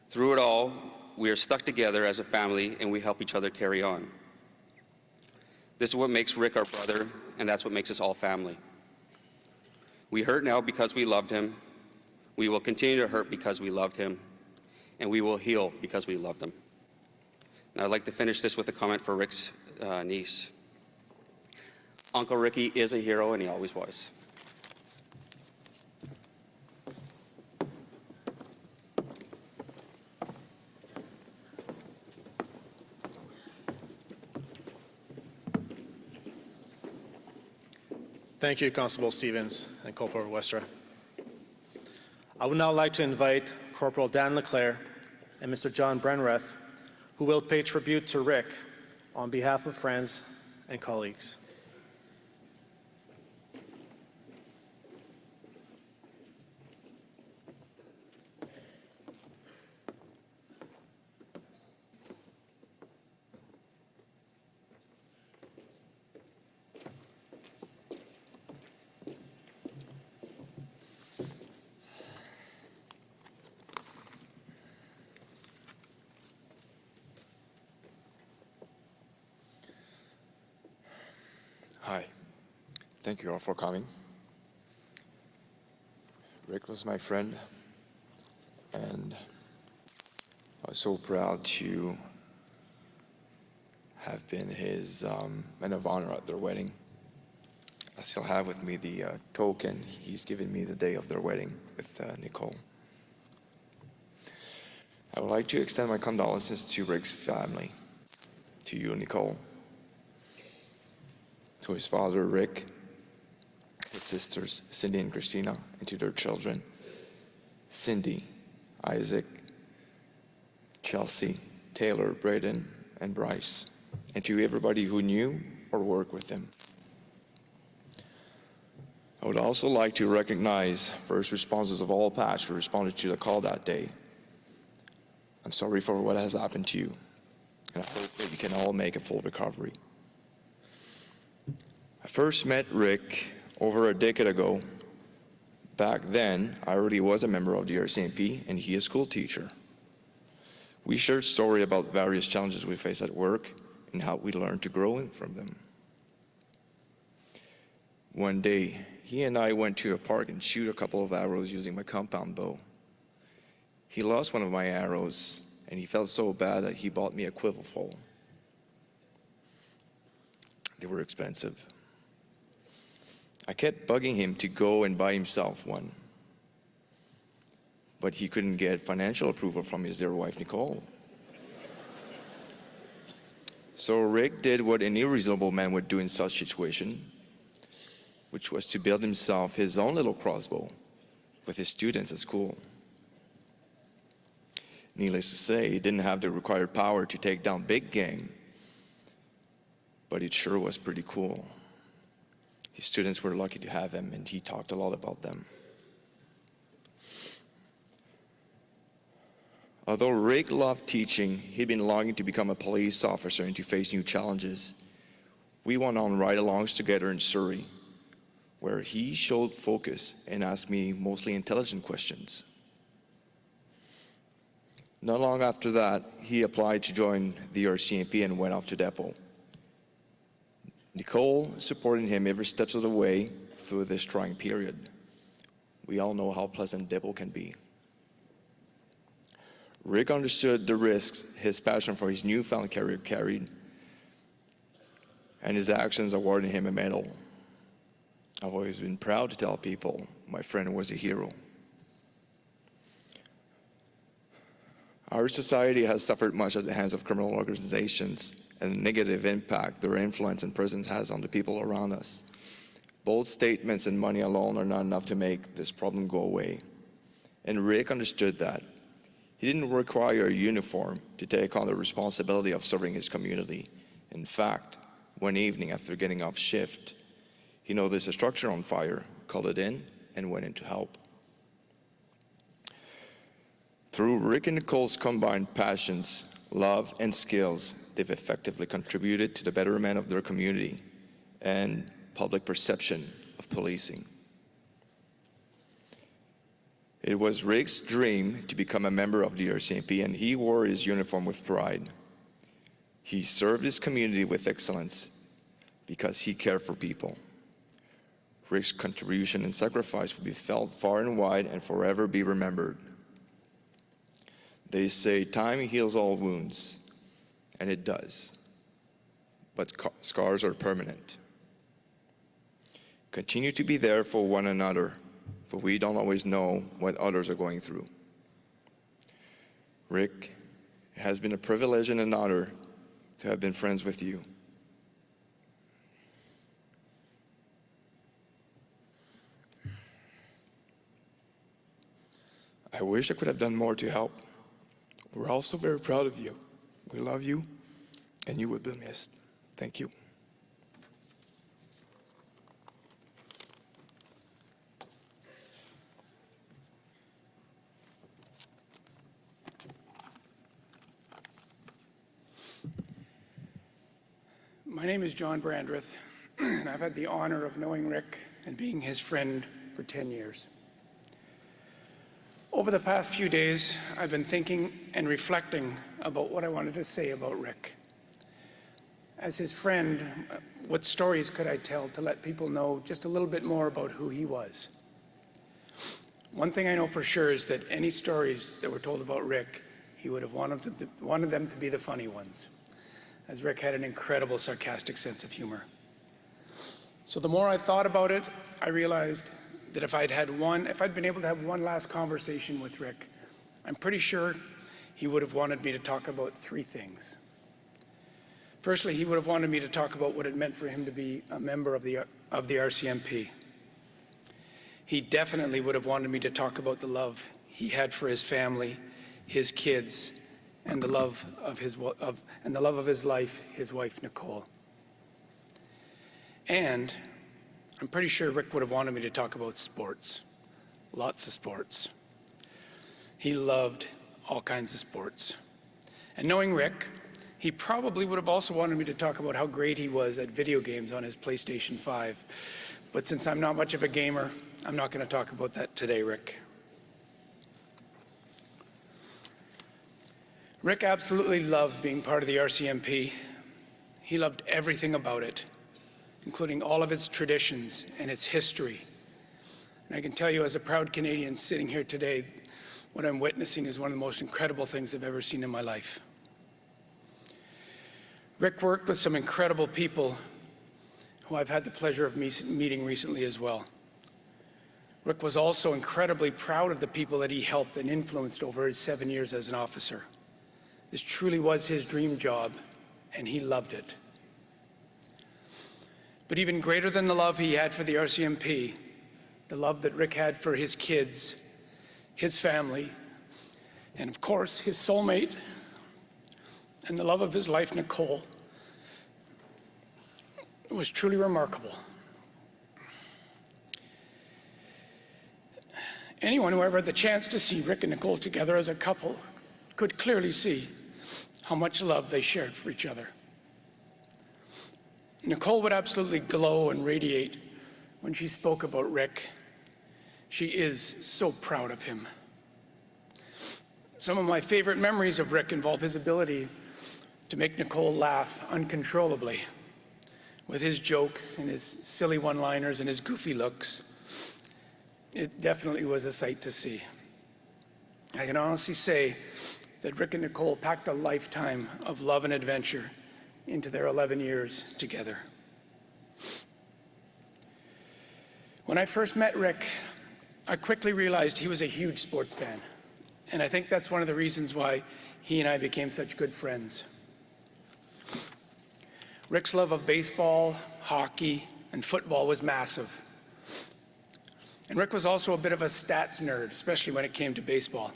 Speaker 8: Through it all, we are stuck together as a family, and we help each other carry on. This is what makes Rick our brother, and that's what makes us all family. We hurt now because we loved him. We will continue to hurt because we loved him, and we will heal because we loved him. Now, I'd like to finish this with a comment for Rick's niece. Uncle Ricky is a hero, and he always was.
Speaker 3: Thank you, Constable Stevens and Corporal Westra. I would now like to invite Corporal Dan Leclerc and Mr. John Brenrath, who will pay tribute to Rick on behalf of friends and colleagues.
Speaker 9: Hi. Thank you all for coming. Rick was my friend, and I was so proud to have been his man of honor at their wedding. I still have with me the token he's given me the day of their wedding with Nicole. I would like to extend my condolences to Rick's family, to you, Nicole, to his father, Rick, his sisters, Cindy and Christina, and to their children, Cindy, Isaac, Chelsea, Taylor, Braden, and Bryce, and to everybody who knew or worked with him. I would also like to recognize first responders of all past who responded to the call that day. I'm sorry for what has happened to you, and I hope that you can all make a full recovery. I first met Rick over a decade ago. Back then, I already was a member of the RCMP and he a school teacher. We shared stories about various challenges we face at work and how we learned to grow from them. One day, he and I went to a park and shoot a couple of arrows using my compound bow. He lost one of my arrows and he felt so bad that he bought me a quiver full. They were expensive. I kept bugging him to go and buy himself one, but he couldn't get financial approval from his dear wife, Nicole. So Rick did what any reasonable man would do in such a situation, which was to build himself his own little crossbow with his students at school. Needless to say, he didn't have the required power to take down big game, but it sure was pretty cool. His students were lucky to have him, and he talked a lot about them. Although Rick loved teaching, he'd been longing to become a police officer and to face new challenges. We went on ride-alongs together in Surrey, where he showed focus and asked me mostly intelligent questions. Not long after that, he applied to join the RCMP and went off to depot. Nicole supported him every step of the way through this trying period. We all know how pleasant depot can be. Rick understood the risks his passion for his newfound career carried, and his actions awarded him a medal. I've always been proud to tell people my friend was a hero. Our society has suffered much at the hands of criminal organizations and the negative impact their influence and presence has on the people around us. Bold statements and money alone are not enough to make this problem go away. And Rick understood that. He didn't require a uniform to take on the responsibility of serving his community. In fact, one evening after getting off shift, he noticed a structure on fire, called it in, and went in to help. Through Rick and Nicole's combined passions, love, and skills, they've effectively contributed to the betterment of their community and public perception of policing. It was Rick's dream to become a member of the RCMP, and he wore his uniform with pride. He served his community with excellence because he cared for people. Rick's contribution and sacrifice will be felt far and wide and forever be remembered. They say time heals all wounds, and it does, but scars are permanent. Continue to be there for one another, for we don't always know what others are going through. Rick, it has been a privilege and an honor to have been friends with you. I wish I could have done more to help. We're also very proud of you. We love you, and you will be missed. Thank you.
Speaker 10: My name is John Brandreth, and I've had the honor of knowing Rick and being his friend for 10 years. Over the past few days, I've been thinking and reflecting about what I wanted to say about Rick. As his friend, what stories could I tell to let people know just a little bit more about who he was? One thing I know for sure is that any stories that were told about Rick, he would have wanted them to be the funny ones, as Rick had an incredible sarcastic sense of humor. So the more I thought about it, I realized that if I'd been able to have one last conversation with Rick, I'm pretty sure he would have wanted me to talk about three things. Firstly, he would have wanted me to talk about what it meant for him to be a member of the RCMP. He definitely would have wanted me to talk about the love he had for his family, his kids, and the love of his life, his wife, Nicole. And I'm pretty sure Rick would have wanted me to talk about sports, lots of sports. He loved all kinds of sports. And knowing Rick, he probably would have also wanted me to talk about how great he was at video games on his PlayStation 5. But since I'm not much of a gamer, I'm not going to talk about that today, Rick. Rick absolutely loved being part of the RCMP. He loved everything about it, including all of its traditions and its history. And I can tell you as a proud Canadian sitting here today, what I'm witnessing is one of the most incredible things I've ever seen in my life. Rick worked with some incredible people who I've had the pleasure of meeting recently as well. Rick was also incredibly proud of the people that he helped and influenced over his 7 years as an officer. This truly was his dream job, and he loved it. But even greater than the love he had for the RCMP, the love that Rick had for his kids, his family, and of course, his soulmate, and the love of his life, Nicole, was truly remarkable. Anyone who ever had the chance to see Rick and Nicole together as a couple could clearly see how much love they shared for each other. Nicole would absolutely glow and radiate when she spoke about Rick. She is so proud of him. Some of my favorite memories of Rick involve his ability to make Nicole laugh uncontrollably with his jokes and his silly one-liners and his goofy looks. It definitely was a sight to see. I can honestly say that Rick and Nicole packed a lifetime of love and adventure into their 11 years together. When I first met Rick, I quickly realized he was a huge sports fan. And I think that's one of the reasons why he and I became such good friends. Rick's love of baseball, hockey, and football was massive. And Rick was also a bit of a stats nerd, especially when it came to baseball.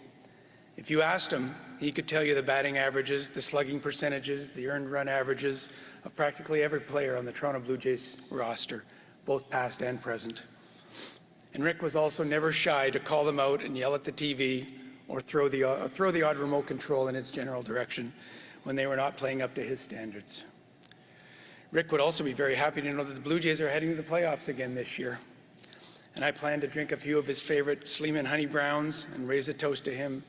Speaker 10: If you asked him, he could tell you the batting averages, the slugging percentages, the earned run averages of practically every player on the Toronto Blue Jays roster, both past and present. And Rick was also never shy to call them out and yell at the TV or throw the odd remote control in its general direction when they were not playing up to his standards. Rick would also be very happy to know that the Blue Jays are heading to the playoffs again this year. And I plan to drink a few of his favorite Sleeman Honey Browns and raise a toast to him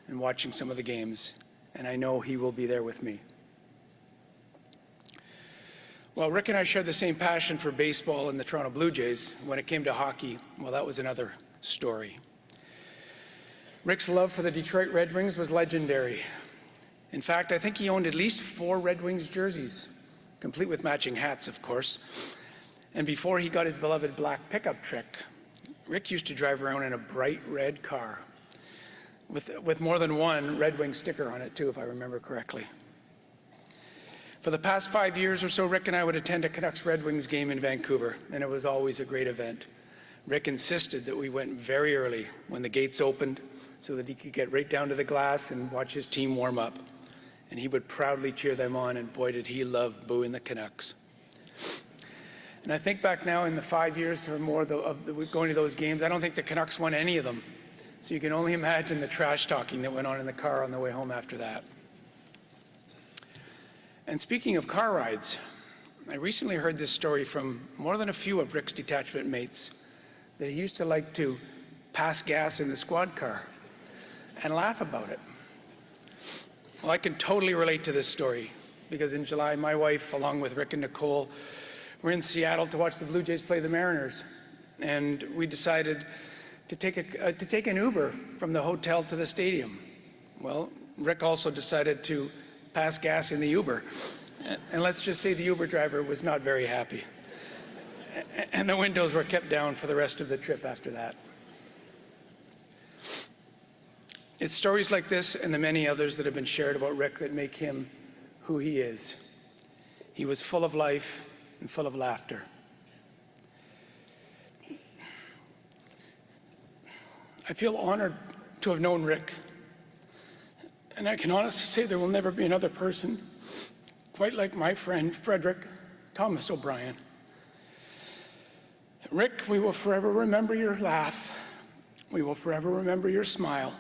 Speaker 10: and watching some of the games, and I know he will be there with me. Well, Rick and I shared the same passion for baseball and the Toronto Blue Jays. When it came to hockey, well, that was another story. Rick's love for the Detroit Red Wings was legendary. In fact, I think he owned at least 4 Red Wings jerseys, complete with matching hats, of course. And before he got his beloved black pickup truck, Rick used to drive around in a bright red car with more than one Red Wing sticker on it too, if I remember correctly. For the past 5 years or so, Rick and I would attend a Canucks Red Wings game in Vancouver, and it was always a great event. Rick insisted that we went very early when the gates opened so that he could get right down to the glass and watch his team warm up. And he would proudly cheer them on, and boy, did he love booing the Canucks. And I think back now in the 5 years or more of going to those games, I don't think the Canucks won any of them. So you can only imagine the trash talking that went on in the car on the way home after that. And speaking of car rides, I recently heard this story from more than a few of Rick's detachment mates, that he used to like to pass gas in the squad car and laugh about it. Well, I can totally relate to this story, because in July, my wife, along with Rick and Nicole, were in Seattle to watch the Blue Jays play the Mariners. And we decided to take an Uber from the hotel to the stadium. Well, Rick also decided to pass gas in the Uber. And let's just say the Uber driver was not very happy. And the windows were kept down for the rest of the trip after that. It's stories like this and the many others that have been shared about Rick that make him who he is. He was full of life and full of laughter. I feel honored to have known Rick. And I can honestly say there will never be another person quite like my friend, Frederick Thomas O'Brien. Rick, we will forever remember your laugh. We will forever remember your smile.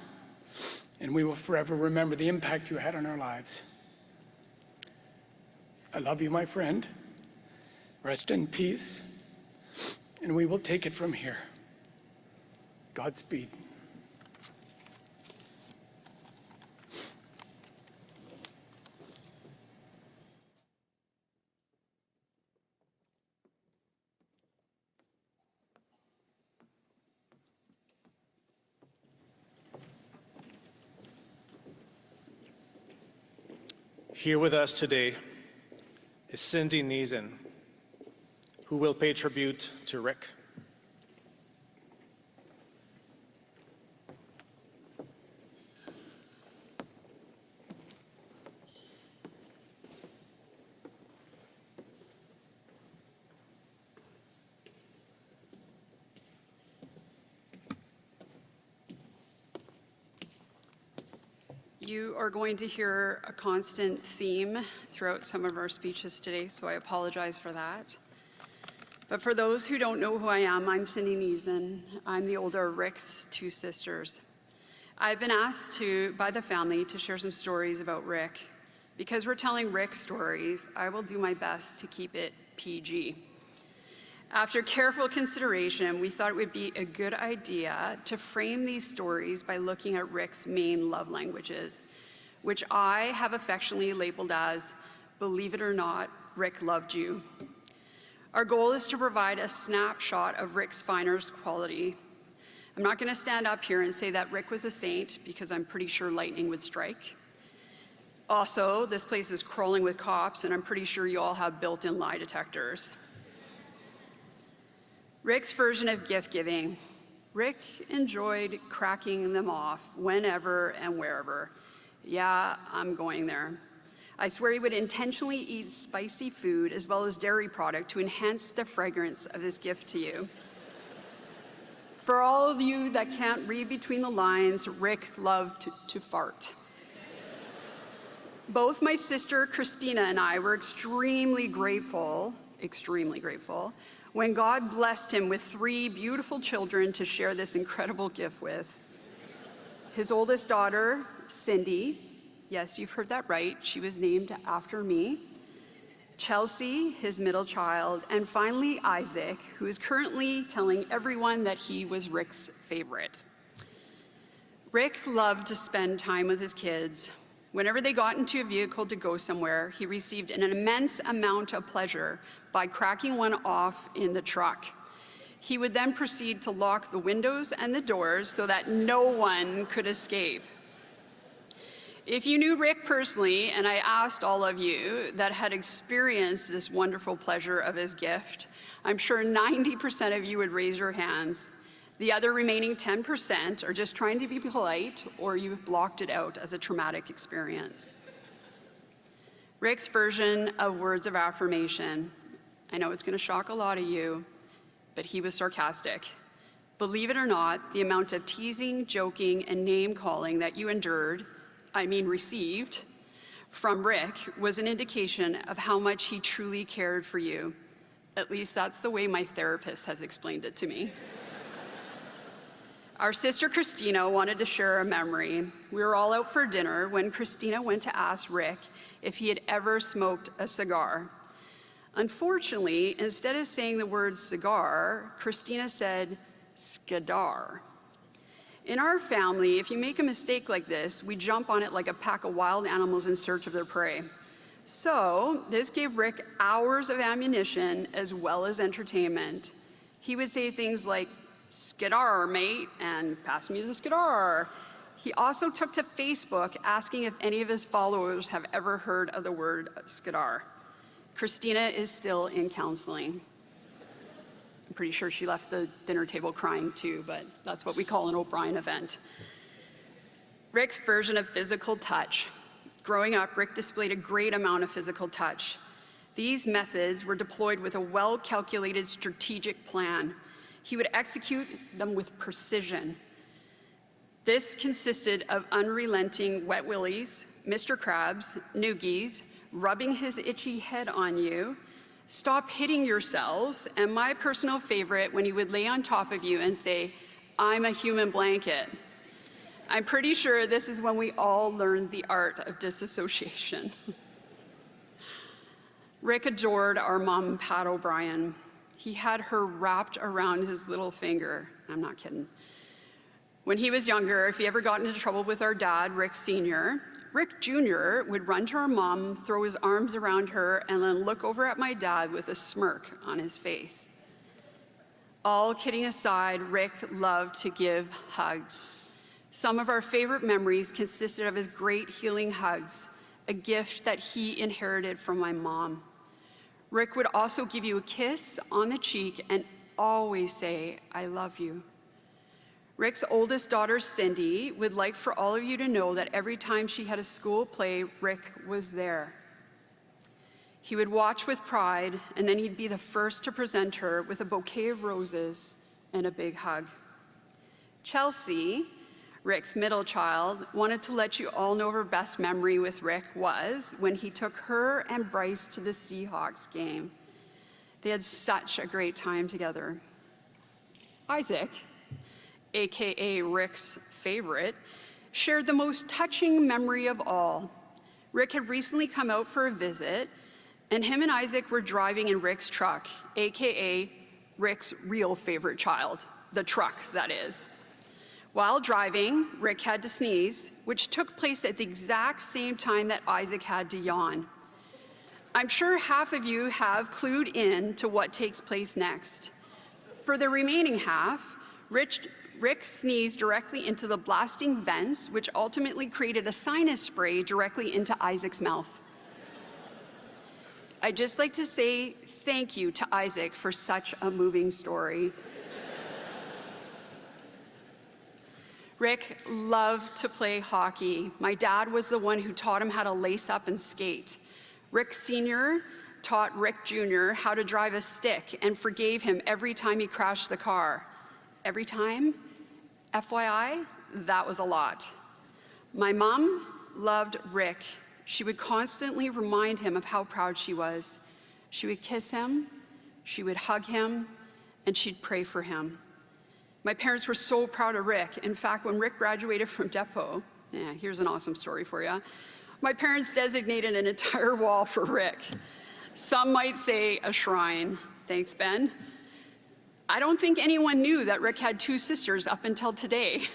Speaker 10: And we will forever remember the impact you had on our lives. I love you, my friend. Rest in peace. And we will take it from here. Godspeed.
Speaker 3: Here with us today is Cindy Neeson, who will pay tribute to Rick.
Speaker 11: You are going to hear a constant theme throughout some of our speeches today, so I apologize for that. But for those who don't know who I am, I'm Cindy Neeson. I'm the older of Rick's two sisters. I've been asked by the family to share some stories about Rick. Because we're telling Rick stories, I will do my best to keep it PG. After careful consideration, we thought it would be a good idea to frame these stories by looking at Rick's main love languages, which I have affectionately labeled as, believe it or not, Rick loved you. Our goal is to provide a snapshot of Rick's finest quality. I'm not going to stand up here and say that Rick was a saint, because I'm pretty sure lightning would strike. Also, this place is crawling with cops, and I'm pretty sure you all have built-in lie detectors. Rick's version of gift giving. Rick enjoyed cracking them off whenever and wherever. Yeah, I'm going there. I swear he would intentionally eat spicy food as well as dairy product to enhance the fragrance of his gift to you. For all of you that can't read between the lines, Rick loved to fart. Both my sister Christina and I were extremely grateful, when God blessed him with 3 beautiful children to share this incredible gift with. His oldest daughter, Cindy, yes, you've heard that right, she was named after me. Chelsea, his middle child, and finally Isaac, who is currently telling everyone that he was Rick's favorite. Rick loved to spend time with his kids. Whenever they got into a vehicle to go somewhere, he received an immense amount of pleasure by cracking one off in the truck. He would then proceed to lock the windows and the doors so that no one could escape. If you knew Rick personally, and I asked all of you that had experienced this wonderful pleasure of his gift, I'm sure 90% of you would raise your hands. The other remaining 10% are just trying to be polite, or you've blocked it out as a traumatic experience. Rick's version of words of affirmation. I know it's going to shock a lot of you, but he was sarcastic. Believe it or not, the amount of teasing, joking, and name-calling that you received from Rick was an indication of how much he truly cared for you. At least that's the way my therapist has explained it to me. Our sister Christina wanted to share a memory. We were all out for dinner when Christina went to ask Rick if he had ever smoked a cigar. Unfortunately, instead of saying the word cigar, Christina said skadar. In our family, if you make a mistake like this, we jump on it like a pack of wild animals in search of their prey. So this gave Rick hours of ammunition as well as entertainment. He would say things like, "Skidar, mate," and "pass me the skidar." He also took to Facebook asking if any of his followers have ever heard of the word skidar. Christina is still in counseling. I'm pretty sure she left the dinner table crying too, but that's what we call an O'Brien event. Rick's version of physical touch. Growing up, Rick displayed a great amount of physical touch. These methods were deployed with a well-calculated strategic plan. He would execute them with precision. This consisted of unrelenting wet willies, Mr. Krabs, noogies, rubbing his itchy head on you, stop hitting yourselves, and my personal favorite, when he would lay on top of you and say, "I'm a human blanket." I'm pretty sure this is when we all learned the art of disassociation. Rick adored our mom, Pat O'Brien. He had her wrapped around his little finger. I'm not kidding. When he was younger, if he ever got into trouble with our dad, Rick Sr., Rick Jr. would run to our mom, throw his arms around her, and then look over at my dad with a smirk on his face. All kidding aside, Rick loved to give hugs. Some of our favorite memories consisted of his great healing hugs, a gift that he inherited from my mom. Rick would also give you a kiss on the cheek and always say, "I love you." Rick's oldest daughter, Cindy, would like for all of you to know that every time she had a school play, Rick was there. He would watch with pride, and then he'd be the first to present her with a bouquet of roses and a big hug. Chelsea, Rick's middle child, wanted to let you all know her best memory with Rick was when he took her and Bryce to the Seahawks game. They had such a great time together. Isaac, AKA Rick's favorite, shared the most touching memory of all. Rick had recently come out for a visit, and him and Isaac were driving in Rick's truck, AKA Rick's real favorite child, the truck, that is. While driving, Rick had to sneeze, which took place at the exact same time that Isaac had to yawn. I'm sure half of you have clued in to what takes place next. For the remaining half, Rick sneezed directly into the blasting vents, which ultimately created a sinus spray directly into Isaac's mouth. I'd just like to say thank you to Isaac for such a moving story. Rick loved to play hockey. My dad was the one who taught him how to lace up and skate. Rick Sr. taught Rick Jr. how to drive a stick and forgave him every time he crashed the car. Every time? FYI, that was a lot. My mom loved Rick. She would constantly remind him of how proud she was. She would kiss him, she would hug him, and she'd pray for him. My parents were so proud of Rick. In fact, when Rick graduated from Depot, here's an awesome story for you. My parents designated an entire wall for Rick. Some might say a shrine. Thanks, Ben. I don't think anyone knew that Rick had two sisters up until today.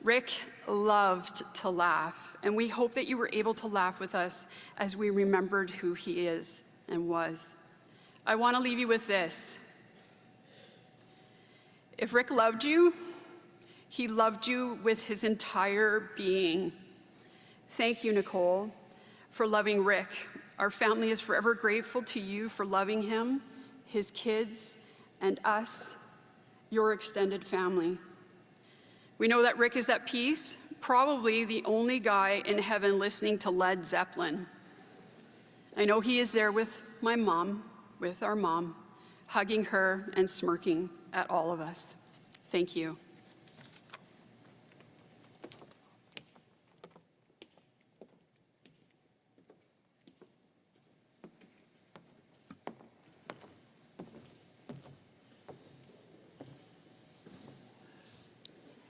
Speaker 11: Rick loved to laugh, and we hope that you were able to laugh with us as we remembered who he is and was. I want to leave you with this. If Rick loved you, he loved you with his entire being. Thank you, Nicole, for loving Rick. Our family is forever grateful to you for loving him, his kids, and us, your extended family. We know that Rick is at peace, probably the only guy in heaven listening to Led Zeppelin. I know he is there with my mom, with our mom, hugging her and smirking at all of us. Thank you.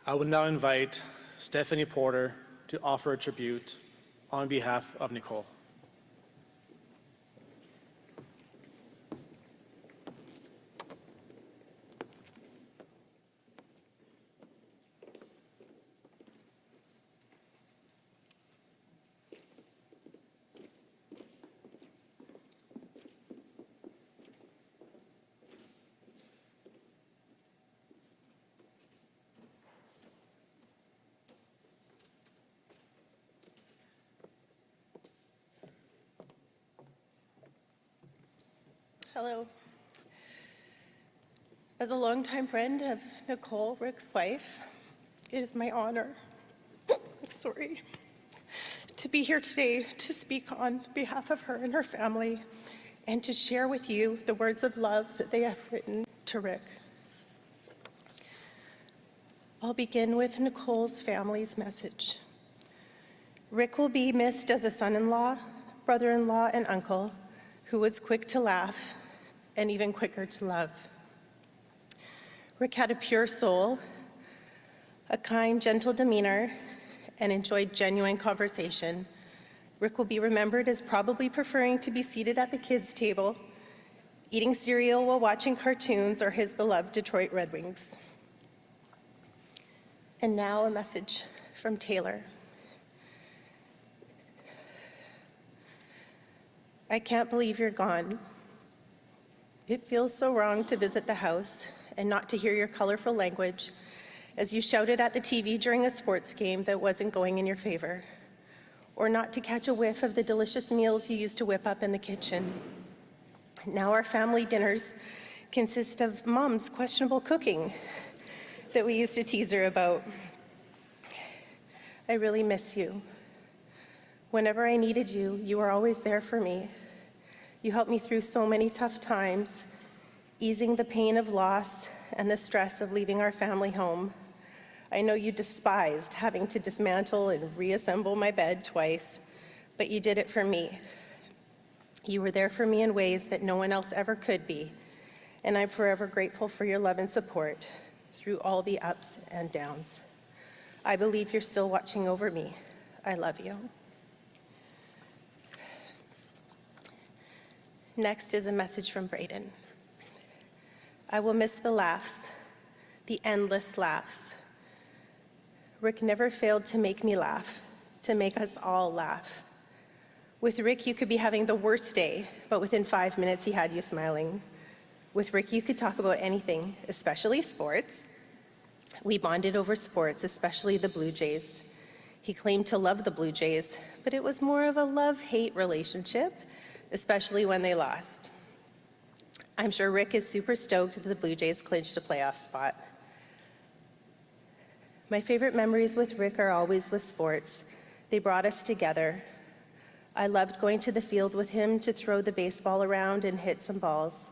Speaker 3: I would now invite Stephanie Porter to offer a tribute on behalf of Nicole.
Speaker 12: Hello. As a longtime friend of Nicole, Rick's wife, it is my honor, sorry, to be here today to speak on behalf of her and her family and to share with you the words of love that they have written to Rick. I'll begin with Nicole's family's message. Rick will be missed as a son-in-law, brother-in-law, and uncle who was quick to laugh and even quicker to love. Rick had a pure soul, a kind, gentle demeanor, and enjoyed genuine conversation. Rick will be remembered as probably preferring to be seated at the kids' table, eating cereal while watching cartoons or his beloved Detroit Red Wings. And now a message from Taylor. I can't believe you're gone. It feels so wrong to visit the house and not to hear your colorful language as you shouted at the TV during a sports game that wasn't going in your favor, or not to catch a whiff of the delicious meals you used to whip up in the kitchen. Now our family dinners consist of Mom's questionable cooking that we used to tease her about. I really miss you. Whenever I needed you, you were always there for me. You helped me through so many tough times, easing the pain of loss and the stress of leaving our family home. I know you despised having to dismantle and reassemble my bed twice, but you did it for me. You were there for me in ways that no one else ever could be, and I'm forever grateful for your love and support through all the ups and downs. I believe you're still watching over me. I love you. Next is a message from Braden. I will miss the laughs, the endless laughs. Rick never failed to make me laugh, to make us all laugh. With Rick, you could be having the worst day, but within 5 minutes, he had you smiling. With Rick, you could talk about anything, especially sports. We bonded over sports, especially the Blue Jays. He claimed to love the Blue Jays, but it was more of a love-hate relationship, especially when they lost. I'm sure Rick is super stoked that the Blue Jays clinched a playoff spot. My favorite memories with Rick are always with sports. They brought us together. I loved going to the field with him to throw the baseball around and hit some balls.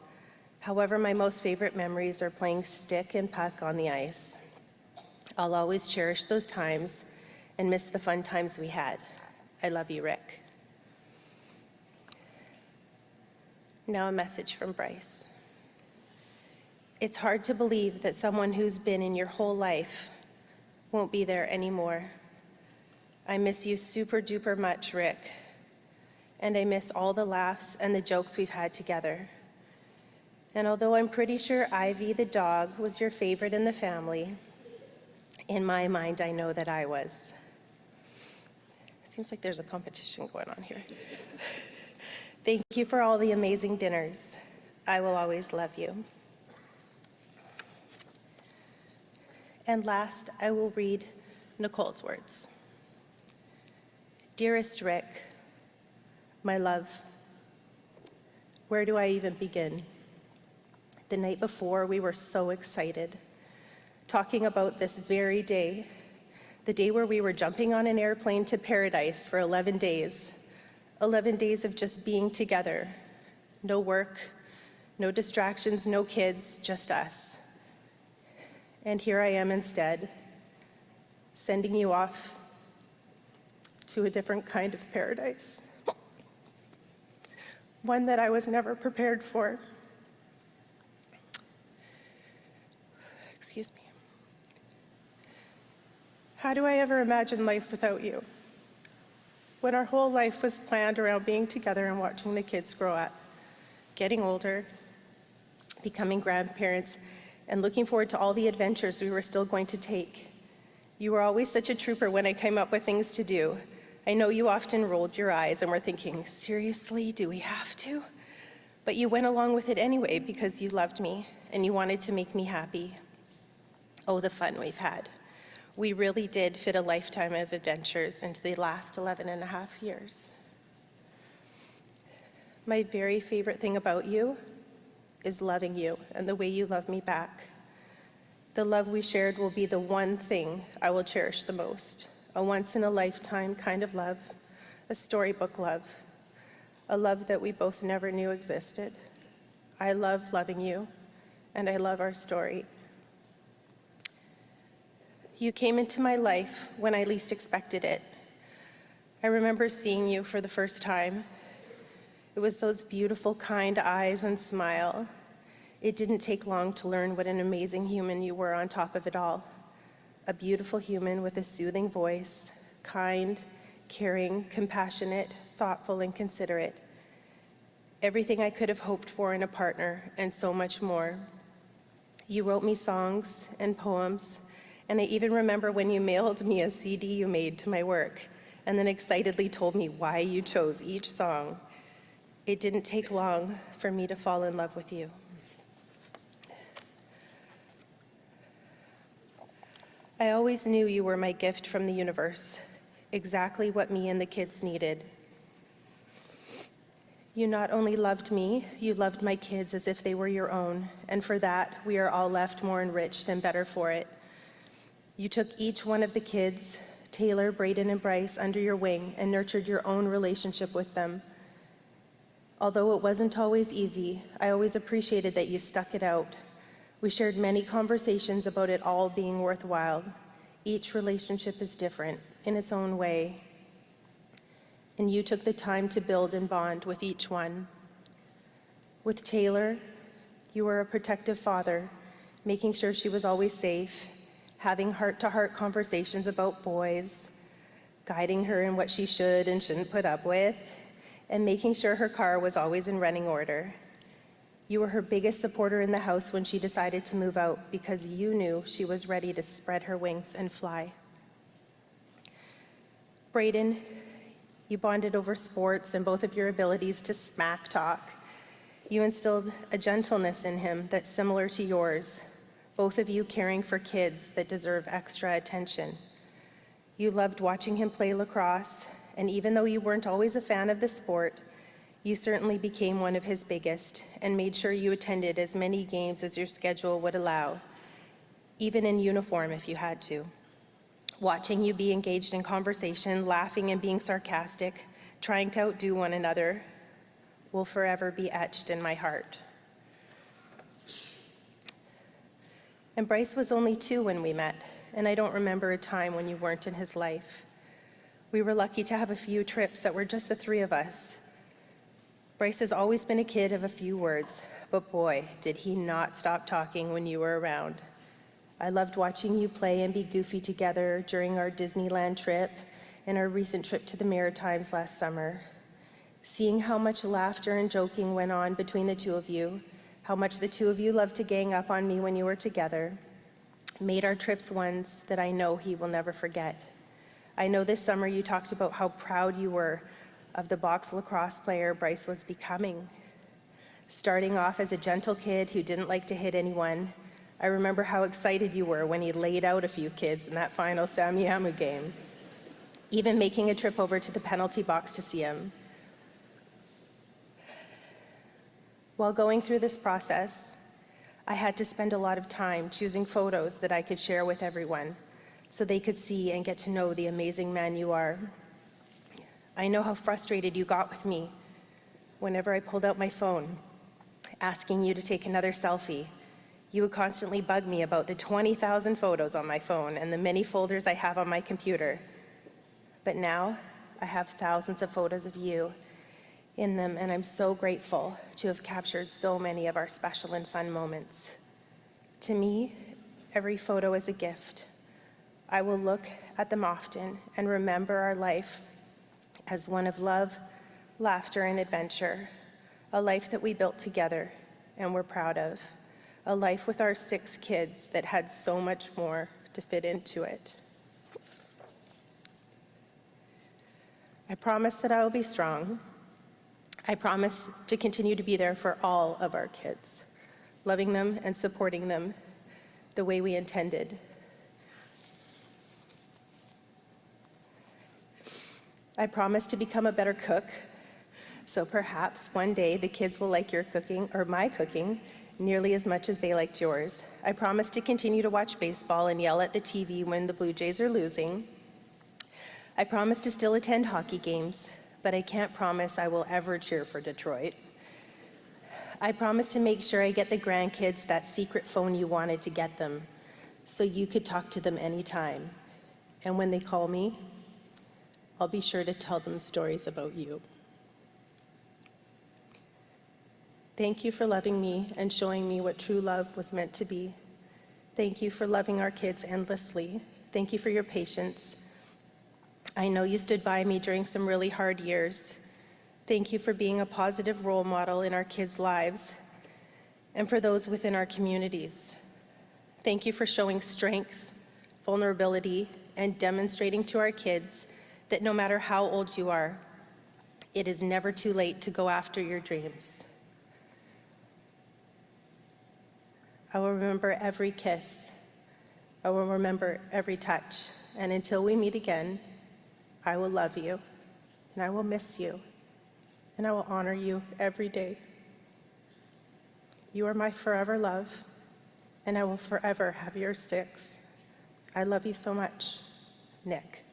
Speaker 12: However, my most favorite memories are playing stick and puck on the ice. I'll always cherish those times and miss the fun times we had. I love you, Rick. Now a message from Bryce. It's hard to believe that someone who's been in your whole life won't be there anymore. I miss you super duper much, Rick. And I miss all the laughs and the jokes we've had together. And although I'm pretty sure Ivy the dog was your favorite in the family, in my mind, I know that I was. It seems like there's a competition going on here. Thank you for all the amazing dinners. I will always love you. And last, I will read Nicole's words. Dearest Rick, my love, where do I even begin? The night before, we were so excited, talking about this very day, the day where we were jumping on an airplane to paradise for 11 days. 11 days of just being together. No work, No distractions, no kids, just us. And here I am instead, sending you off to a different kind of paradise. One that I was never prepared for. Excuse me. How do I ever imagine life without you? When our whole life was planned around being together and watching the kids grow up, getting older, becoming grandparents, and looking forward to all the adventures we were still going to take. You were always such a trooper when I came up with things to do. I know you often rolled your eyes and were thinking, seriously, do we have to? But you went along with it anyway because you loved me and you wanted to make me happy. Oh, the fun we've had. We really did fit a lifetime of adventures into the last 11 and a half years. My very favorite thing about you is loving you and the way you love me back. The love we shared will be the one thing I will cherish the most, a once-in-a-lifetime kind of love, a storybook love, a love that we both never knew existed. I love loving you, and I love our story. You came into my life when I least expected it. I remember seeing you for the first time. It was those beautiful, kind eyes and smile. It didn't take long to learn what an amazing human you were on top of it all. A beautiful human with a soothing voice, kind, caring, compassionate, thoughtful, and considerate. Everything I could have hoped for in a partner, and so much more. You wrote me songs and poems, and I even remember when you mailed me a CD you made to my work, and then excitedly told me why you chose each song. It didn't take long for me to fall in love with you. I always knew you were my gift from the universe, exactly what me and the kids needed. You not only loved me, you loved my kids as if they were your own, and for that, we are all left more enriched and better for it. You took each one of the kids, Taylor, Braden, and Bryce, under your wing and nurtured your own relationship with them. Although it wasn't always easy, I always appreciated that you stuck it out. We shared many conversations about it all being worthwhile. Each relationship is different in its own way. And you took the time to build and bond with each one. With Taylor, you were a protective father, making sure she was always safe, having heart-to-heart conversations about boys, guiding her in what she should and shouldn't put up with, and making sure her car was always in running order. You were her biggest supporter in the house when she decided to move out because you knew she was ready to spread her wings and fly. Braden, you bonded over sports and both of your abilities to smack talk. You instilled a gentleness in him that's similar to yours, both of you caring for kids that deserve extra attention. You loved watching him play lacrosse, and even though you weren't always a fan of the sport, you certainly became one of his biggest and made sure you attended as many games as your schedule would allow, even in uniform if you had to. Watching you be engaged in conversation, laughing and being sarcastic, trying to outdo one another, will forever be etched in my heart. And Bryce was only 2 when we met, and I don't remember a time when you weren't in his life. We were lucky to have a few trips that were just the 3 of us. Bryce has always been a kid of a few words, but boy, did he not stop talking when you were around. I loved watching you play and be goofy together during our Disneyland trip and our recent trip to the Maritimes last summer. Seeing how much laughter and joking went on between the 2 of you, how much the 2 of you loved to gang up on me when you were together, made our trips ones that I know he will never forget. I know this summer you talked about how proud you were of the box lacrosse player Bryce was becoming. Starting off as a gentle kid who didn't like to hit anyone, I remember how excited you were when he laid out a few kids in that final Samiamu game, even making a trip over to the penalty box to see him. While going through this process, I had to spend a lot of time choosing photos that I could share with everyone so they could see and get to know the amazing man you are. I know how frustrated you got with me whenever I pulled out my phone asking you to take another selfie. You would constantly bug me about the 20,000 photos on my phone and the many folders I have on my computer. But now, I have thousands of photos of you in them, and I'm so grateful to have captured so many of our special and fun moments. To me, every photo is a gift. I will look at them often and remember our life as one of love, laughter, and adventure, a life that we built together and we're proud of, a life with our 6 kids that had so much more to fit into it. I promise that I will be strong. I promise to continue to be there for all of our kids, loving them and supporting them the way we intended. I promise to become a better cook, so perhaps one day the kids will like your cooking or my cooking nearly as much as they liked yours. I promise to continue to watch baseball and yell at the TV when the Blue Jays are losing. I promise to still attend hockey games, but I can't promise I will ever cheer for Detroit. I promise to make sure I get the grandkids that secret phone you wanted to get them, so you could talk to them anytime. And when they call me, I'll be sure to tell them stories about you. Thank you for loving me and showing me what true love was meant to be. Thank you for loving our kids endlessly. Thank you for your patience. I know you stood by me during some really hard years. Thank you for being a positive role model in our kids' lives and for those within our communities. Thank you for showing strength, vulnerability, and demonstrating to our kids that no matter how old you are, it is never too late to go after your dreams. I will remember every kiss. I will remember every touch. And until we meet again, I will love you, and I will miss you, and I will honor you every day. You are my forever love, and I will forever have your 6. I love you so much, Nick.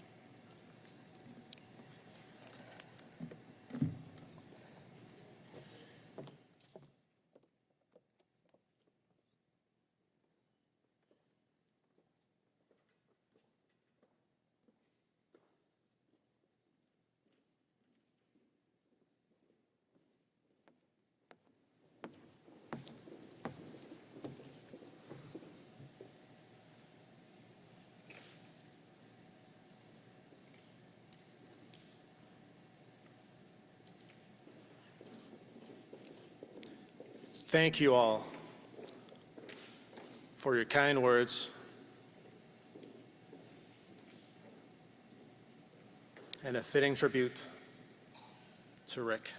Speaker 3: Thank you all for your kind words and a fitting tribute to Rick.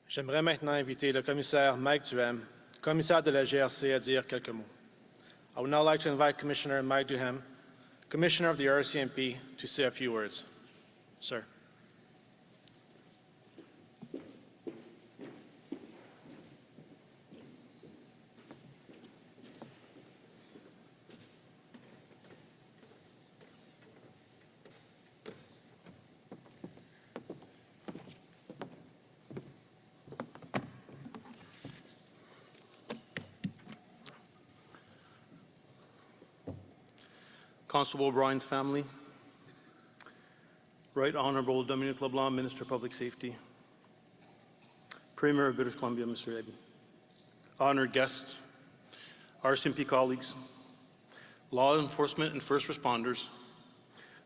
Speaker 3: J'aimerais maintenant inviter le commissaire Mike Duhem, commissaire de la GRC, à dire quelques mots. I would now like to invite Commissioner Mike Duhem, Commissioner of the RCMP, to say a few words. Sir.
Speaker 13: Constable O'Brien's family, Right Honourable Dominic LeBlanc, Minister of Public Safety, Premier of British Columbia, Mr. Eby, honoured guests, RCMP colleagues, law enforcement and first responders,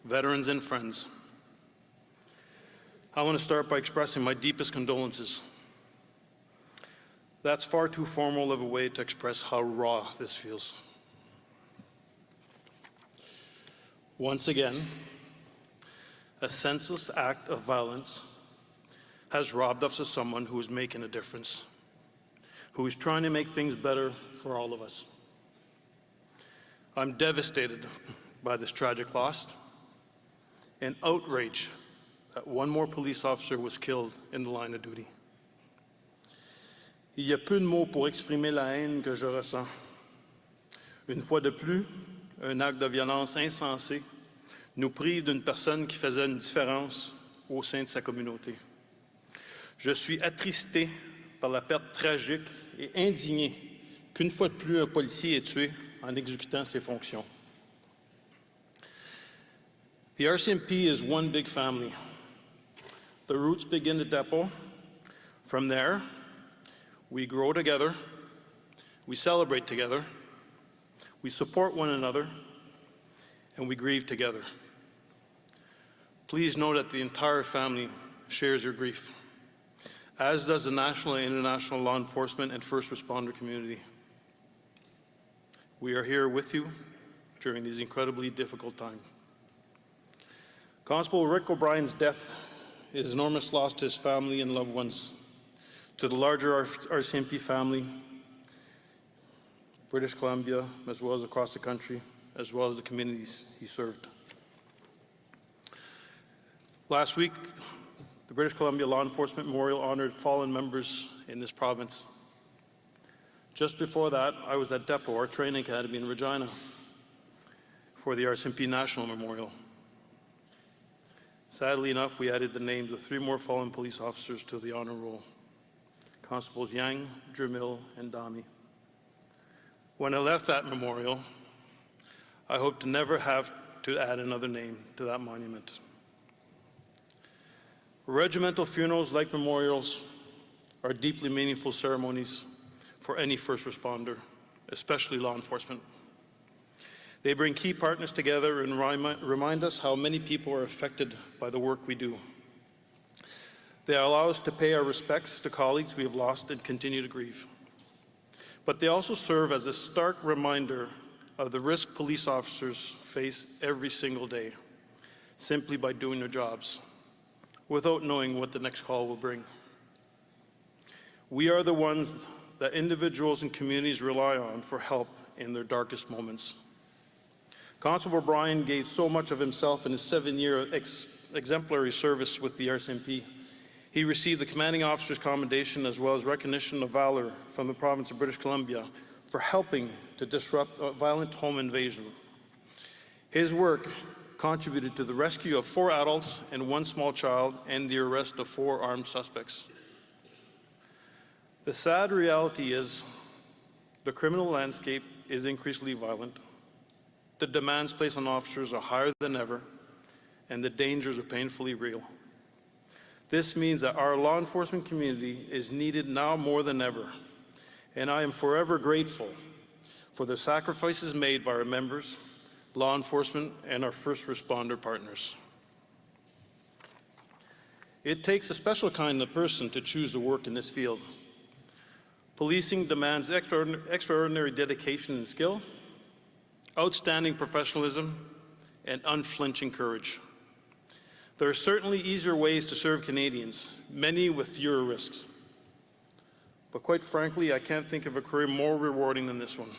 Speaker 13: veterans and friends. I want to start by expressing my deepest condolences. That's far too formal of a way to express how raw this feels. Once again, a senseless act of violence has robbed us of someone who is making a difference, who is trying to make things better for all of us. I'm devastated by this tragic loss and outraged that one more police officer was killed in the line of duty. Il y a peu de mots pour exprimer la haine que je ressens. Une fois de plus, un acte de violence insensé nous prive d'une personne qui faisait une différence au sein de sa communauté. Je suis attristé par la perte tragique et indigné qu'une fois de plus un policier est tué en exécutant ses fonctions. The RCMP is one big family. The roots begin at depot. From there, we grow together, we celebrate together, we support one another, and we grieve together. Please know that the entire family shares your grief, as does the national and international law enforcement and first responder community. We are here with you during these incredibly difficult times. Constable Rick O'Brien's death is enormous loss to his family and loved ones, to the larger RCMP family, British Columbia, as well as across the country, as well as the communities he served. Last week, the British Columbia Law Enforcement Memorial honored fallen members in this province. Just before that, I was at Depot, our training academy in Regina, for the RCMP National Memorial. Sadly enough, we added the names of 3 more fallen police officers to the honor roll: Constables Yang, Dramil, and Dami. When I left that memorial, I hope to never have to add another name to that monument. Regimental funerals, like memorials, are deeply meaningful ceremonies for any first responder, especially law enforcement. They bring key partners together and remind us how many people are affected by the work we do. They allow us to pay our respects to colleagues we have lost and continue to grieve. But they also serve as a stark reminder of the risk police officers face every single day, simply by doing their jobs, without knowing what the next call will bring. We are the ones that individuals and communities rely on for help in their darkest moments. Constable O'Brien gave so much of himself in his 7-year exemplary service with the RCMP. He received the Commanding Officer's Commendation as well as recognition of valor from the province of British Columbia for helping to disrupt a violent home invasion. His work contributed to the rescue of 4 adults and 1 small child and the arrest of 4 armed suspects. The sad reality is the criminal landscape is increasingly violent. The demands placed on officers are higher than ever, and the dangers are painfully real. This means that our law enforcement community is needed now more than ever, and I am forever grateful for the sacrifices made by our members, law enforcement, and our first responder partners. It takes a special kind of person to choose to work in this field. Policing demands extraordinary dedication and skill, outstanding professionalism, and unflinching courage. There are certainly easier ways to serve Canadians, many with fewer risks. but quite frankly, I can't think of a career more rewarding than this one.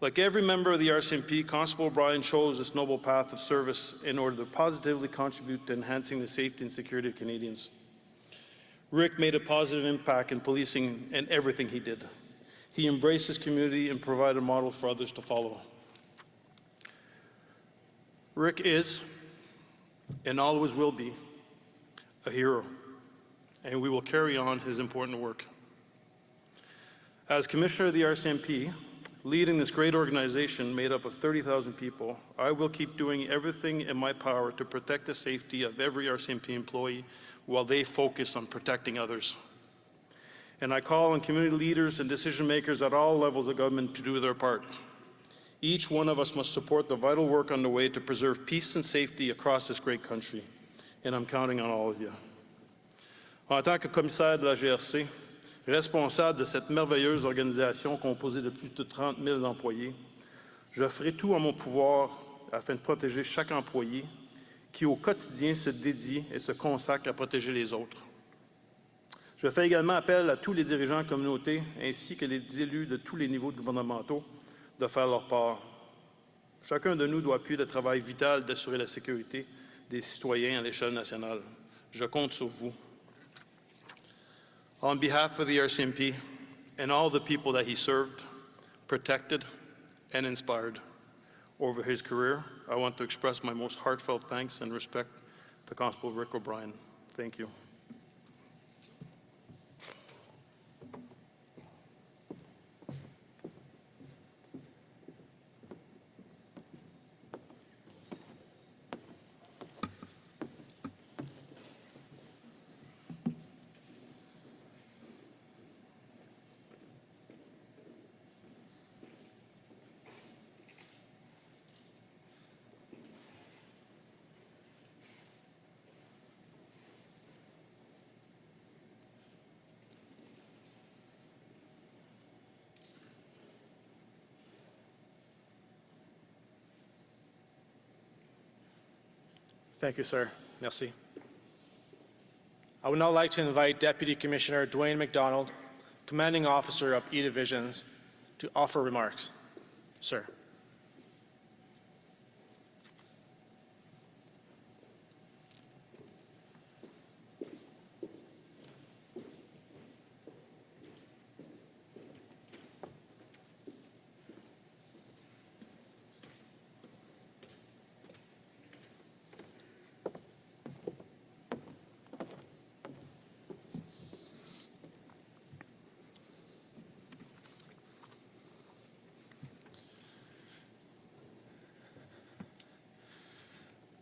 Speaker 13: Like every member of the RCMP, Constable O'Brien chose this noble path of service in order to positively contribute to enhancing the safety and security of Canadians. Rick made a positive impact in policing in everything he did. He embraced his community and provided a model for others to follow. Rick is, and always will be, a hero, and we will carry on his important work. As Commissioner of the RCMP, leading this great organization made up of 30,000 people, I will keep doing everything in my power to protect the safety of every RCMP employee while they focus on protecting others. And I call on community leaders and decision makers at all levels of government to do their part. Each one of us must support the vital work underway to preserve peace and safety across this great country. And I'm counting on all of you. En tant que commissaire de la GRC, responsable de cette merveilleuse organisation composée de plus de 30 000 employés, je ferai tout en mon pouvoir afin de protéger chaque employé qui au quotidien se dédie et se consacre à protéger les autres. Je fais également appel à tous les dirigeants de communauté ainsi que les élus de tous les niveaux gouvernementaux de faire leur part. Chacun de nous doit appuyer le travail vital d'assurer la sécurité des citoyens à l'échelle nationale. Je compte sur vous. On behalf of the RCMP and all the people that he served, protected, and inspired over his career, I want to express my most heartfelt thanks and respect to Constable Rick O'Brien. Thank you.
Speaker 3: Thank you, sir. Merci. I would now like to invite Deputy Commissioner Dwayne McDonald, Commanding Officer of E Divisions, to offer remarks. Sir.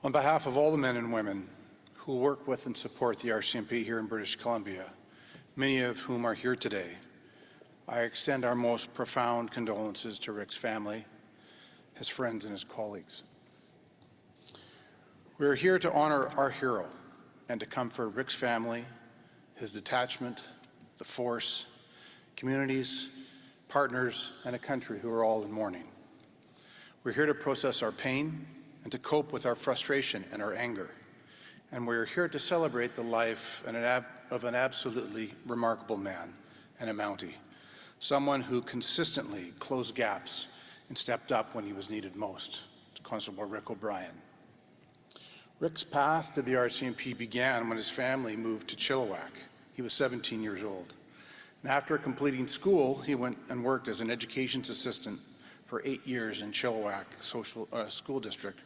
Speaker 14: On behalf of all the men and women who work with and support the RCMP here in British Columbia, many of whom are here today, I extend our most profound condolences to Rick's family, his friends, and his colleagues. We are here to honor our hero and to comfort Rick's family, his detachment, the force, communities, partners, and a country who are all in mourning. We're here to process our pain and to cope with our frustration and our anger. And we're here to celebrate the life of an absolutely remarkable man and a Mountie, someone who consistently closed gaps and stepped up when he was needed most, Constable Rick O'Brien. Rick's path to the RCMP began when his family moved to Chilliwack. He was 17 years old. And after completing school, he went and worked as an education's assistant for 8 years in Chilliwack School District,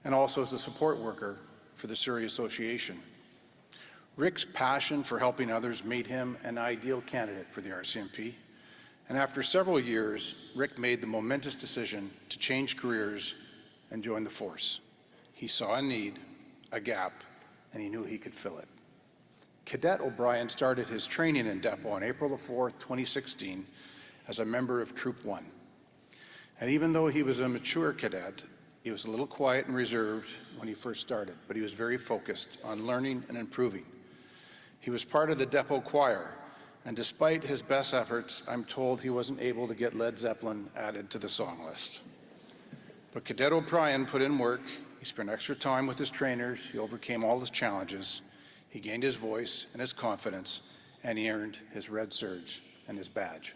Speaker 14: and also as a support worker for the Surrey Association. Rick's passion for helping others made him an ideal candidate for the RCMP, and after several years, Rick made the momentous decision to change careers and join the force. He saw a need, a gap, and he knew he could fill it. Cadet O'Brien started his training in Depot on April the 4th, 2016, as a member of Troop 1. And even though he was a mature cadet, he was a little quiet and reserved when he first started, but he was very focused on learning and improving. He was part of the Depot choir, and despite his best efforts, I'm told he wasn't able to get Led Zeppelin added to the song list. But Cadet O'Brien put in work. He spent extra time with his trainers. He overcame all his challenges. He gained his voice and his confidence, and he earned his red surge and his badge.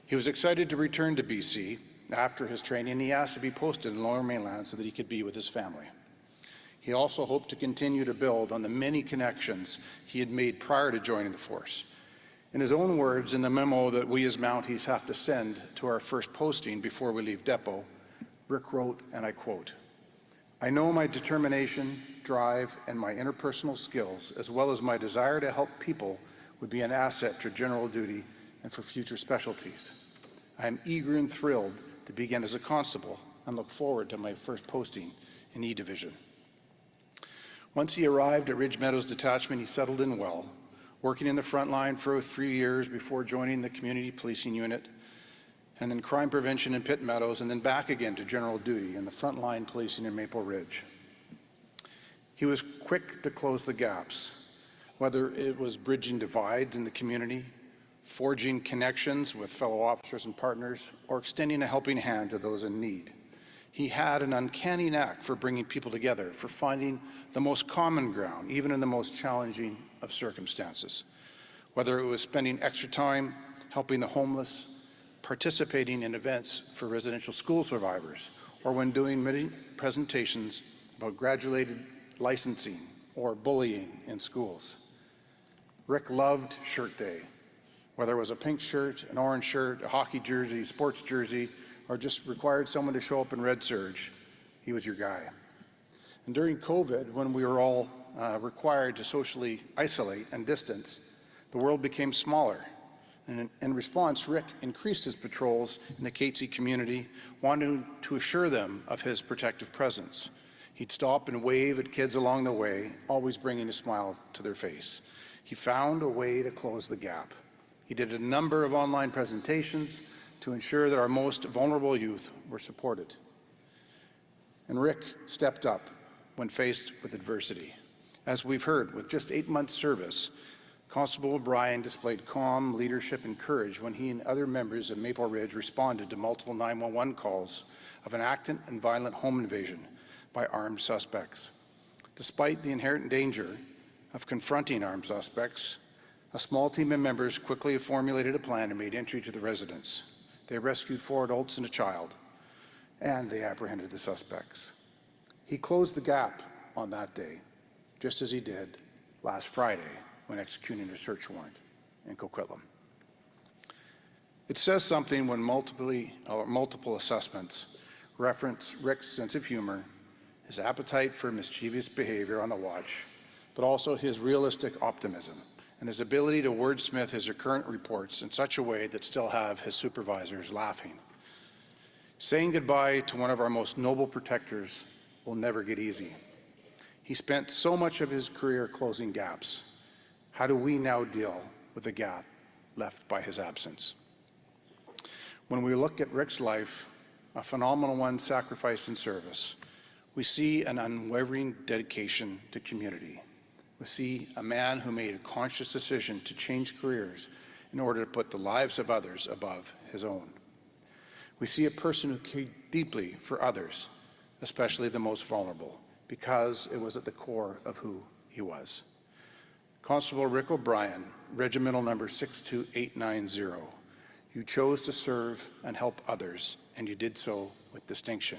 Speaker 14: He was excited to return to BC after his training, and he asked to be posted in Lower Mainland so that he could be with his family. He also hoped to continue to build on the many connections he had made prior to joining the force. In his own words, in the memo that we as Mounties have to send to our first posting before we leave depot, Rick wrote, and I quote, "I know my determination, drive, and my interpersonal skills, as well as my desire to help people, would be an asset to general duty and for future specialties. I am eager and thrilled to begin as a constable and look forward to my first posting in E Division." Once he arrived at Ridge Meadows Detachment, he settled in well, working in the front line for a few years before joining the community policing unit, and then crime prevention in Pitt Meadows, and then back again to general duty in the front line policing in Maple Ridge. He was quick to close the gaps, whether it was bridging divides in the community, forging connections with fellow officers and partners, or extending a helping hand to those in need. He had an uncanny knack for bringing people together, for finding the most common ground, even in the most challenging of circumstances. Whether it was spending extra time helping the homeless, participating in events for residential school survivors, or when doing many presentations about graduated licensing or bullying in schools. Rick loved Shirt Day, whether it was a pink shirt, an orange shirt, a hockey jersey, sports jersey, or just required someone to show up in red serge, he was your guy. And during COVID, when we were all required to socially isolate and distance, the world became smaller. And in response, Rick increased his patrols in the Catesy community, wanting to assure them of his protective presence. He'd stop and wave at kids along the way, always bringing a smile to their face. He found a way to close the gap. He did a number of online presentations to ensure that our most vulnerable youth were supported. And Rick stepped up when faced with adversity. As we've heard, with just 8 months service, Constable O'Brien displayed calm leadership and courage when he and other members of Maple Ridge responded to multiple 911 calls of an active and violent home invasion by armed suspects. Despite the inherent danger of confronting armed suspects, a small team of members quickly formulated a plan and made entry to the residence. They rescued 4 adults and a child, and they apprehended the suspects. He closed the gap on that day, just as he did last Friday when executing a search warrant in Coquitlam. It says something when multiple assessments reference Rick's sense of humor, his appetite for mischievous behavior on the watch, but also his realistic optimism and his ability to wordsmith his recurrent reports in such a way that still have his supervisors laughing. Saying goodbye to one of our most noble protectors will never get easy. He spent so much of his career closing gaps. How do we now deal with the gap left by his absence? When we look at Rick's life, a phenomenal one sacrificed in service, we see an unwavering dedication to community. We see a man who made a conscious decision to change careers in order to put the lives of others above his own. We see a person who cared deeply for others, especially the most vulnerable, because it was at the core of who he was. Constable Rick O'Brien, regimental number 62890, you chose to serve and help others, and you did so with distinction.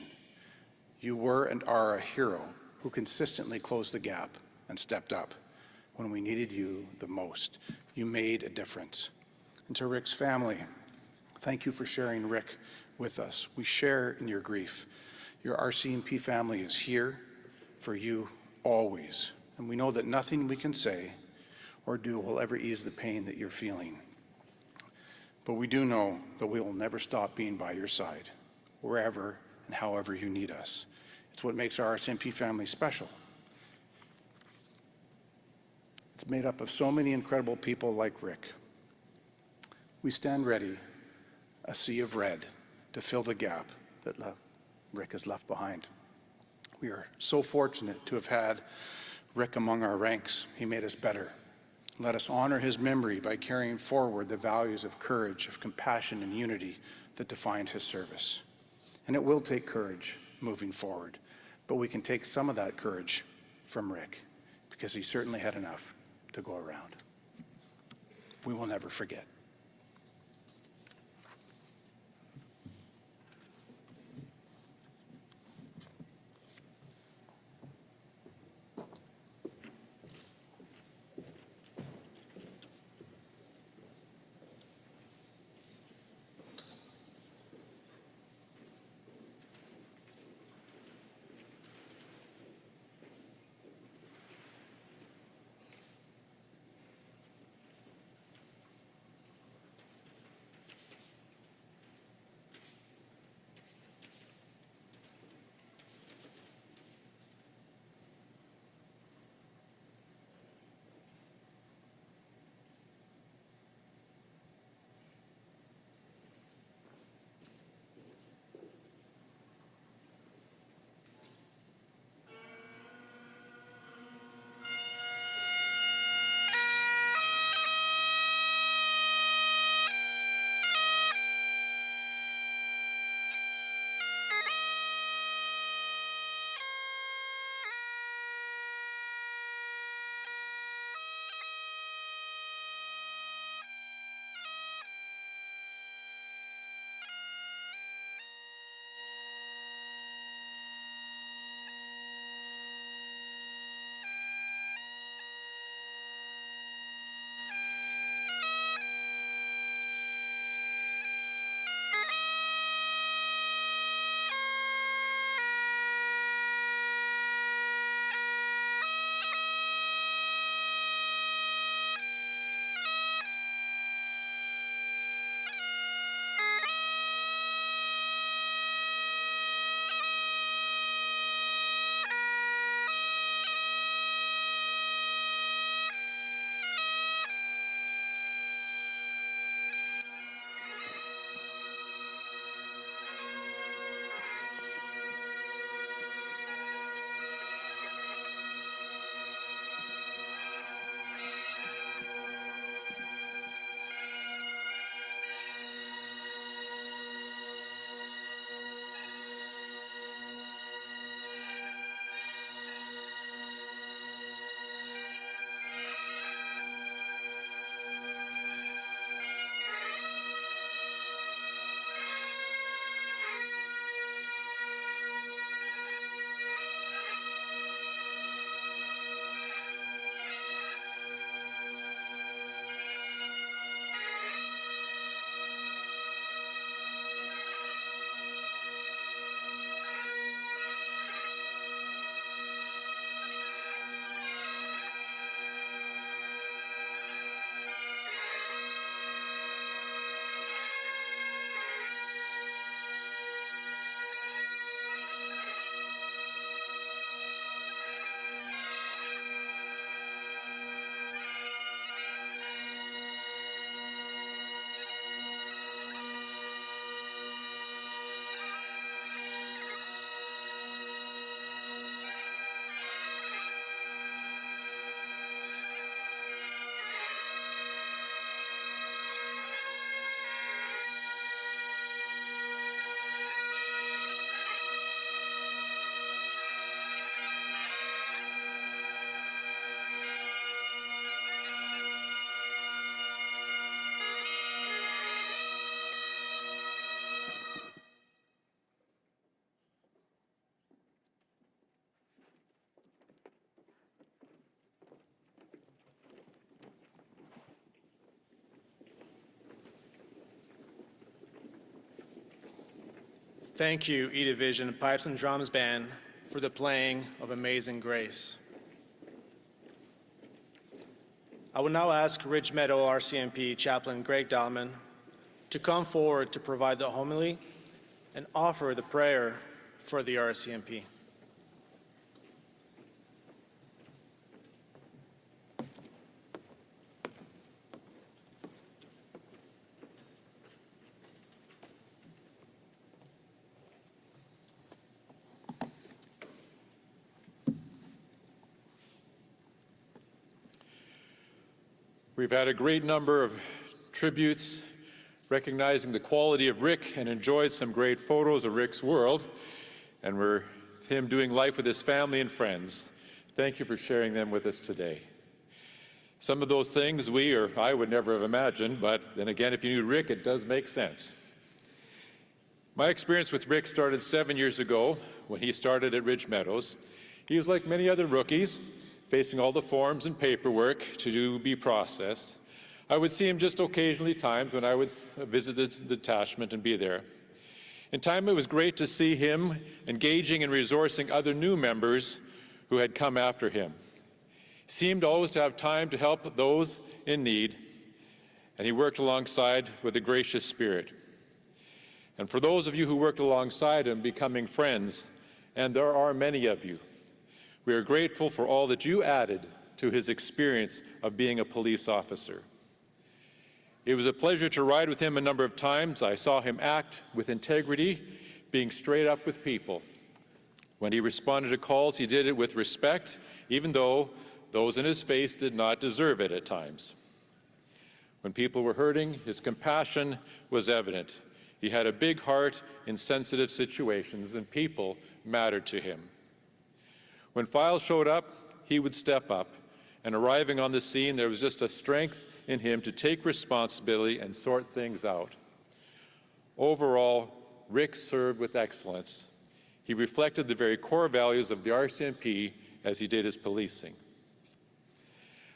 Speaker 14: You were and are a hero who consistently closed the gap and stepped up when we needed you the most. You made a difference. And to Rick's family, thank you for sharing Rick with us. We share in your grief. Your RCMP family is here for you always. And we know that nothing we can say or do will ever ease the pain that you're feeling. But we do know that we will never stop being by your side, wherever and however you need us. It's what makes our RCMP family special. It's made up of so many incredible people like Rick. We stand ready, a sea of red, to fill the gap that Rick has left behind. We are so fortunate to have had Rick among our ranks. He made us better. Let us honor his memory by carrying forward the values of courage, of compassion, and unity that defined his service. And it will take courage moving forward, but we can take some of that courage from Rick, because he certainly had enough to go around. we will never forget.
Speaker 3: Thank you, E Division Pipes and Drums Band, for the playing of Amazing Grace. I will now ask Ridge Meadows RCMP Chaplain Greg Dahlman to come forward to provide the homily and offer the prayer for the RCMP.
Speaker 6: We've had a great number of tributes recognizing the quality of Rick and enjoyed some great photos of Rick's world, and him doing life with his family and friends. Thank you for sharing them with us today. Some of those things we or I would never have imagined, but then again, if you knew Rick, it does make sense. My experience with Rick started 7 years ago when he started at Ridge Meadows. He was like many other rookies, facing all the forms and paperwork to be processed. I would see him just occasionally times when I would visit the detachment and be there. In time, it was great to see him engaging and resourcing other new members who had come after him. He seemed always to have time to help those in need, and he worked alongside with a gracious spirit. And for those of you who worked alongside him, becoming friends, and there are many of you, we are grateful for all that you added to his experience of being a police officer. It was a pleasure to ride with him a number of times. I saw him act with integrity, being straight up with people. When he responded to calls, he did it with respect, even though those in his face did not deserve it at times. When people were hurting, his compassion was evident. He had a big heart in sensitive situations, and people mattered to him. When files showed up, he would step up, and arriving on the scene, there was just a strength in him to take responsibility and sort things out. Overall, Rick served with excellence. He reflected the very core values of the RCMP as he did his policing.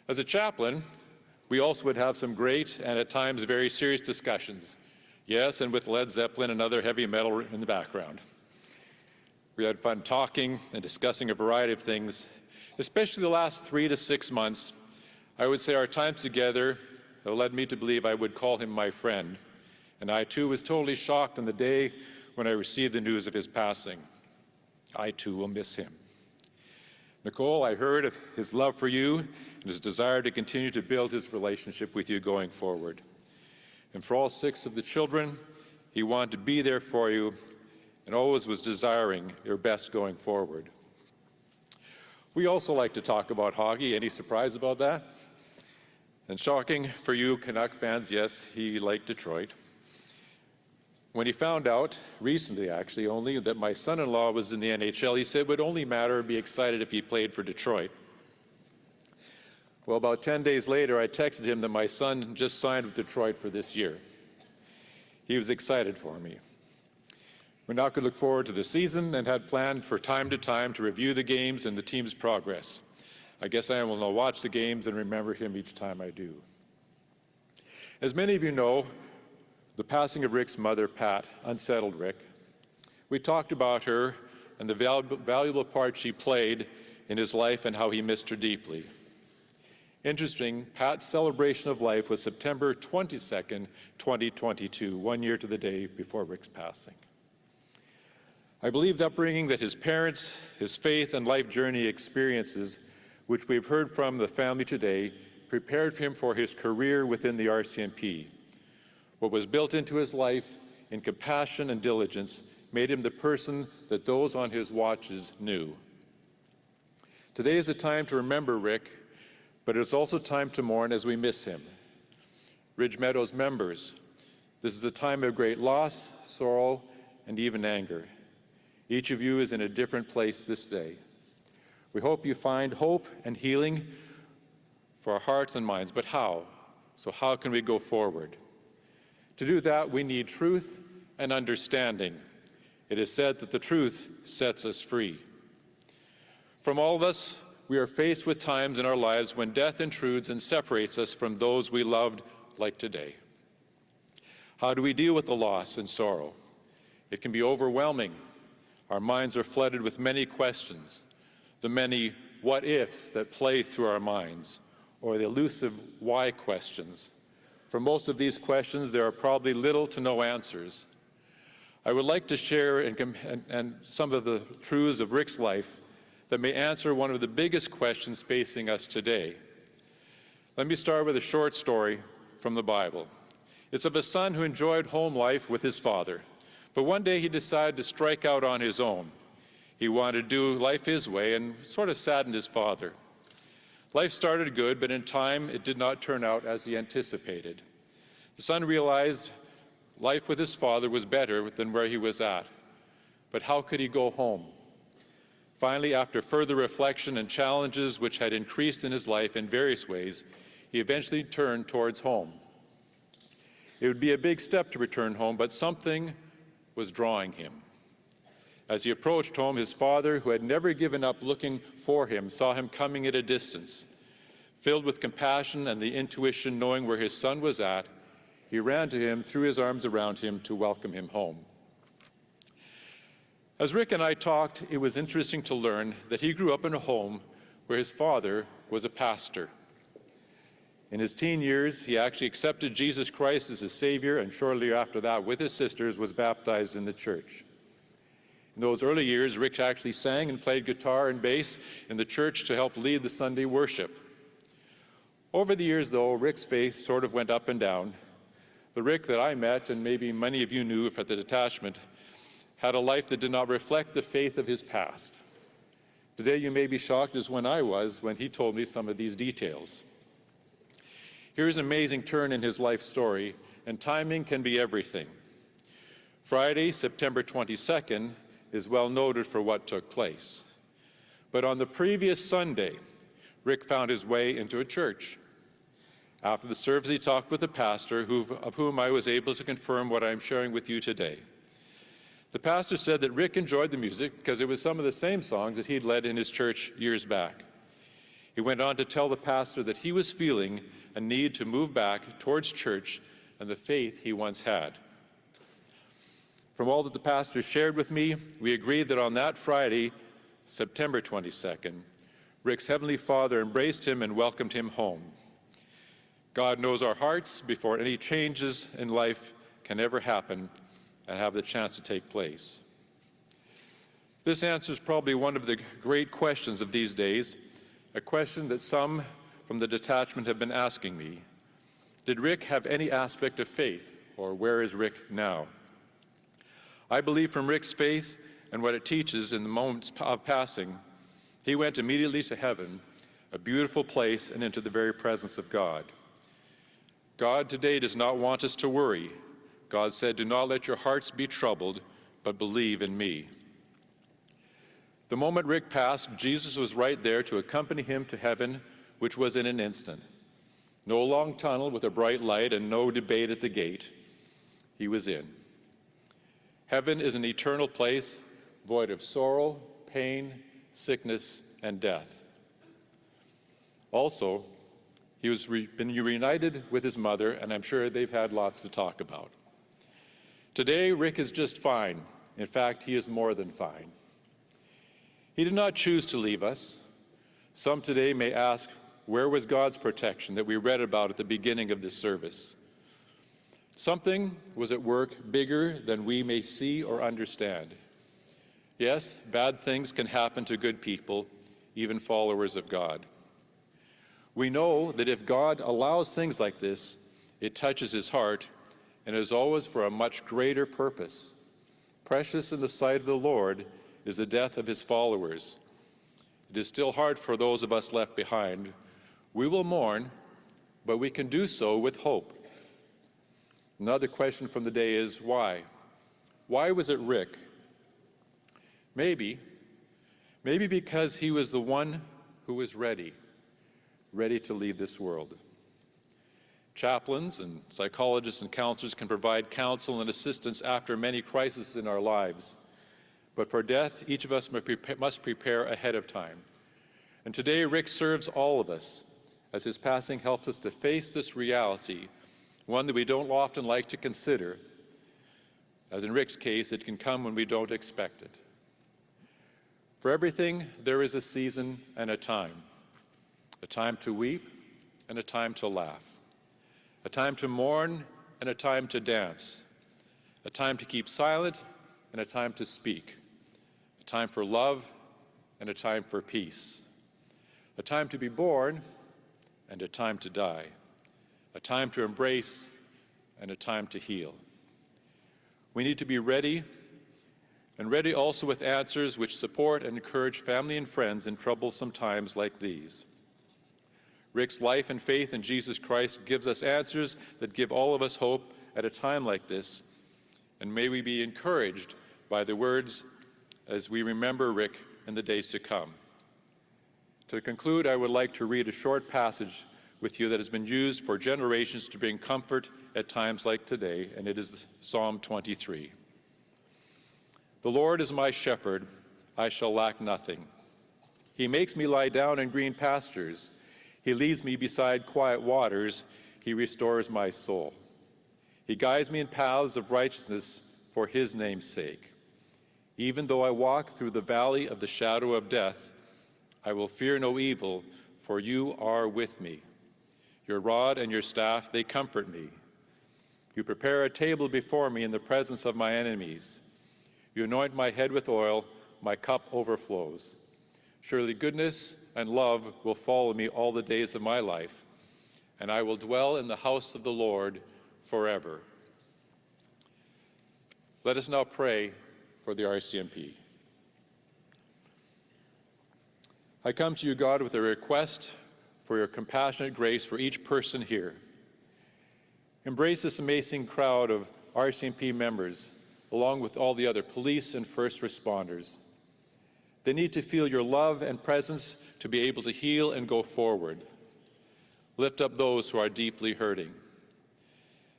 Speaker 6: As a chaplain, we also would have some great and at times very serious discussions. Yes, and with Led Zeppelin and other heavy metal in the background. We had fun talking and discussing a variety of things, especially the last 3 to 6 months. I would say our times together have led me to believe I would call him my friend. And I too was totally shocked on the day when I received the news of his passing. I too will miss him. Nicole, I heard of his love for you and his desire to continue to build his relationship with you going forward. And for all 6 of the children, he wanted to be there for you and always was desiring your best going forward. We also like to talk about hockey. Any surprise about that? And shocking for you Canuck fans, yes, he liked Detroit. When he found out, recently actually only, that my son-in-law was in the NHL, he said it would only matter and be excited if he played for Detroit. Well, about 10 days later, I texted him that my son just signed with Detroit for this year. He was excited for me. We now could look forward to the season and had planned for time to review the games and the team's progress. I guess I will now watch the games and remember him each time I do. As many of you know, the passing of Rick's mother, Pat, unsettled Rick. We talked about her and the valuable part she played in his life and how he missed her deeply. Interesting, Pat's celebration of life was September 22nd, 2022, 1 year to the day before Rick's passing. I believe the upbringing that his parents, his faith and life journey experiences, which we've heard from the family today, prepared him for his career within the RCMP. What was built into his life in compassion and diligence made him the person that those on his watches knew. Today is a time to remember Rick, but it's also time to mourn as we miss him. Ridge Meadows members, this is a time of great loss, sorrow, and even anger. Each of you is in a different place this day. We hope you find hope and healing for our hearts and minds, but how? So how can we go forward? To do that, we need truth and understanding. It is said that the truth sets us free. From all of us, we are faced with times in our lives when death intrudes and separates us from those we loved, like today. How do we deal with the loss and sorrow? It can be overwhelming. Our minds are flooded with many questions, the many what-ifs that play through our minds, or the elusive why questions. For most of these questions, there are probably little to no answers. I would like to share and some of the truths of Rick's life that may answer one of the biggest questions facing us today. Let me start with a short story from the Bible. It's of a son who enjoyed home life with his father, but one day he decided to strike out on his own. He wanted to do life his way and sort of saddened his father. Life started good, but in time it did not turn out as he anticipated. The son realized life with his father was better than where he was at, but how could he go home? Finally, after further reflection and challenges which had increased in his life in various ways, he eventually turned towards home. It would be a big step to return home, but something was drawing him. As he approached home, his father, who had never given up looking for him, saw him coming at a distance. Filled with compassion and the intuition knowing where his son was at, he ran to him, threw his arms around him to welcome him home. As Rick and I talked, it was interesting to learn that he grew up in a home where his father was a pastor. In his teen years, he actually accepted Jesus Christ as his Savior, and shortly after that, with his sisters, was baptized in the church. In those early years, Rick actually sang and played guitar and bass in the church to help lead the Sunday worship. Over the years, though, Rick's faith sort of went up and down. The Rick that I met, and maybe many of you knew at the detachment, had a life that did not reflect the faith of his past. Today, you may be shocked as when I was when he told me some of these details. Here's an amazing turn in his life story, and timing can be everything. Friday, September 22nd, is well noted for what took place. But on the previous Sunday, Rick found his way into a church. After the service, he talked with the pastor, of whom I was able to confirm what I'm sharing with you today. The pastor said that Rick enjoyed the music because it was some of the same songs that he'd led in his church years back. He went on to tell the pastor that he was feeling a need to move back towards church and the faith he once had. From all that the pastor shared with me, we agreed that on that Friday, September 22nd, Rick's Heavenly Father embraced him and welcomed him home. God knows our hearts before any changes in life can ever happen and have the chance to take place. This answers probably one of the great questions of these days, a question that some from the detachment have been asking me. Did Rick have any aspect of faith, or where is Rick now? I believe from Rick's faith and what it teaches in the moments of passing, he went immediately to heaven, a beautiful place, and into the very presence of God. God today does not want us to worry. God said, "Do not let your hearts be troubled, but believe in me." The moment Rick passed, Jesus was right there to accompany him to heaven, which was in an instant. No long tunnel with a bright light and no debate at the gate. He was in. Heaven is an eternal place, void of sorrow, pain, sickness, and death. Also, he was been reunited with his mother, and I'm sure they've had lots to talk about. Today, Rick is just fine. In fact, he is more than fine. He did not choose to leave us. Some today may ask, where was God's protection that we read about at the beginning of this service? Something was at work bigger than we may see or understand. Yes, bad things can happen to good people, even followers of God. We know that if God allows things like this, it touches his heart and is always for a much greater purpose. Precious in the sight of the Lord is the death of his followers. It is still hard for those of us left behind. We will mourn, but we can do so with hope. Another question from the day is why? Why was it Rick? Maybe because he was the one who was ready to leave this world. Chaplains and psychologists and counselors can provide counsel and assistance after many crises in our lives. But for death, each of us must prepare ahead of time. And today, Rick serves all of us, as his passing helps us to face this reality, one that we don't often like to consider. As in Rick's case, it can come when we don't expect it. For everything, there is a season and a time to weep and a time to laugh, a time to mourn and a time to dance, a time to keep silent and a time to speak, a time for love and a time for peace, a time to be born and a time to die, a time to embrace and a time to heal. We need to be ready, and ready also with answers which support and encourage family and friends in troublesome times like these. Rick's life and faith in Jesus Christ gives us answers that give all of us hope at a time like this, and may we be encouraged by the words as we remember Rick in the days to come. To conclude, I would like to read a short passage with you that has been used for generations to bring comfort at times like today, and it is Psalm 23. The Lord is my shepherd, I shall lack nothing. He makes me lie down in green pastures. He leads me beside quiet waters. He restores my soul. He guides me in paths of righteousness for his name's sake. Even though I walk through the valley of the shadow of death, I will fear no evil, for you are with me. Your rod and your staff, they comfort me. You prepare a table before me in the presence of my enemies. You anoint my head with oil, my cup overflows. Surely goodness and love will follow me all the days of my life, and I will dwell in the house of the Lord forever. Let us now pray for the RCMP. I come to you, God, with a request for your compassionate grace for each person here. Embrace this amazing crowd of RCMP members, along with all the other police and first responders. They need to feel your love and presence to be able to heal and go forward. Lift up those who are deeply hurting.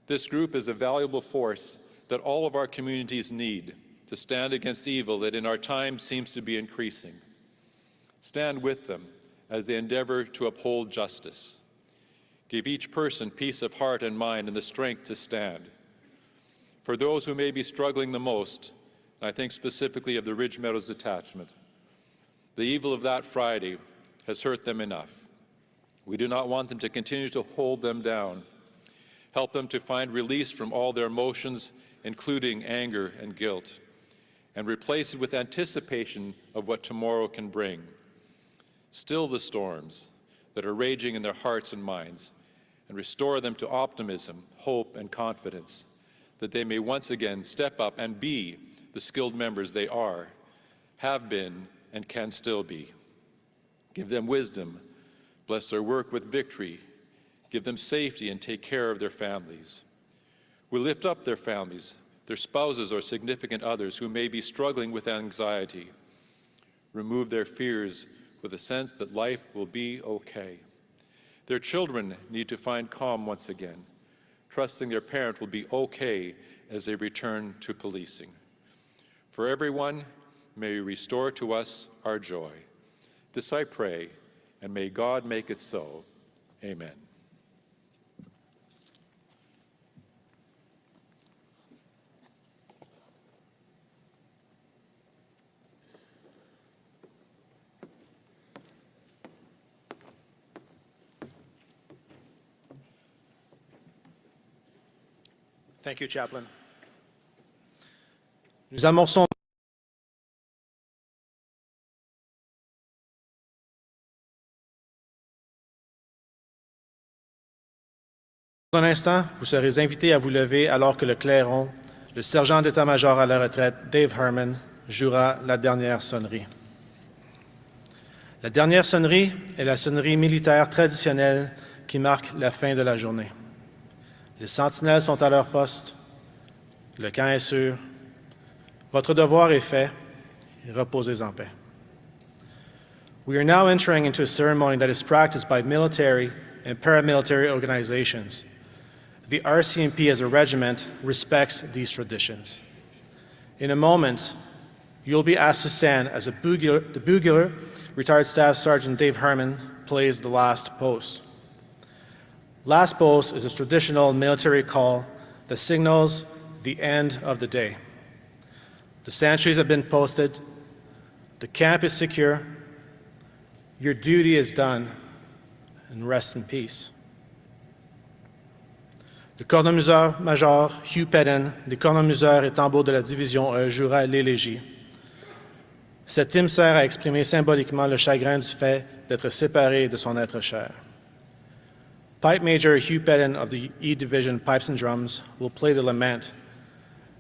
Speaker 6: This group is a valuable force that all of our communities need to stand against evil that in our time seems to be increasing. Stand with them as they endeavor to uphold justice. Give each person peace of heart and mind and the strength to stand. For those who may be struggling the most, and I think specifically of the Ridge Meadows detachment, the evil of that Friday has hurt them enough. We do not want them to continue to hold them down. Help them to find release from all their emotions, including anger and guilt, and replace it with anticipation of what tomorrow can bring. Still the storms that are raging in their hearts and minds, and restore them to optimism, hope, and confidence, that they may once again step up and be the skilled members they are, have been, and can still be. Give them wisdom, bless their work with victory, give them safety, and take care of their families. We lift up their families, their spouses or significant others who may be struggling with anxiety. Remove their fears with a sense that life will be okay. Their children need to find calm once again, trusting their parent will be okay as they return to policing. For everyone, may you restore to us our joy. This I pray, and may God make it so. Amen.
Speaker 3: Thank you, Chaplain. Nous amorçons Dans un instant, vous serez invités à vous lever alors que le clairon, le sergent d'état-major à la retraite, Dave Herman, jouera la dernière sonnerie. La dernière sonnerie est la sonnerie militaire traditionnelle qui marque la fin de la journée. Les sentinelles sont à leur poste, le camp est sûr, votre devoir est fait, reposez en paix. We are now entering into a ceremony that is practiced by military and paramilitary organizations. The RCMP as a regiment respects these traditions. In a moment, you'll be asked to stand as the bugler, retired Staff Sergeant Dave Herman, plays the last post. Last post is a traditional military call that signals the end of the day. The sentries have been posted, the camp is secure, your duty is done, and rest in peace. Le colonel-major Hugh Pedden, des colonels-museurs et tambours de la division E, jouera l'élégie. Cet hymne sert à exprimer symboliquement le chagrin du fait d'être séparé de son être cher. Pipe Major Hugh Pedden of the E Division Pipes and Drums will play the lament.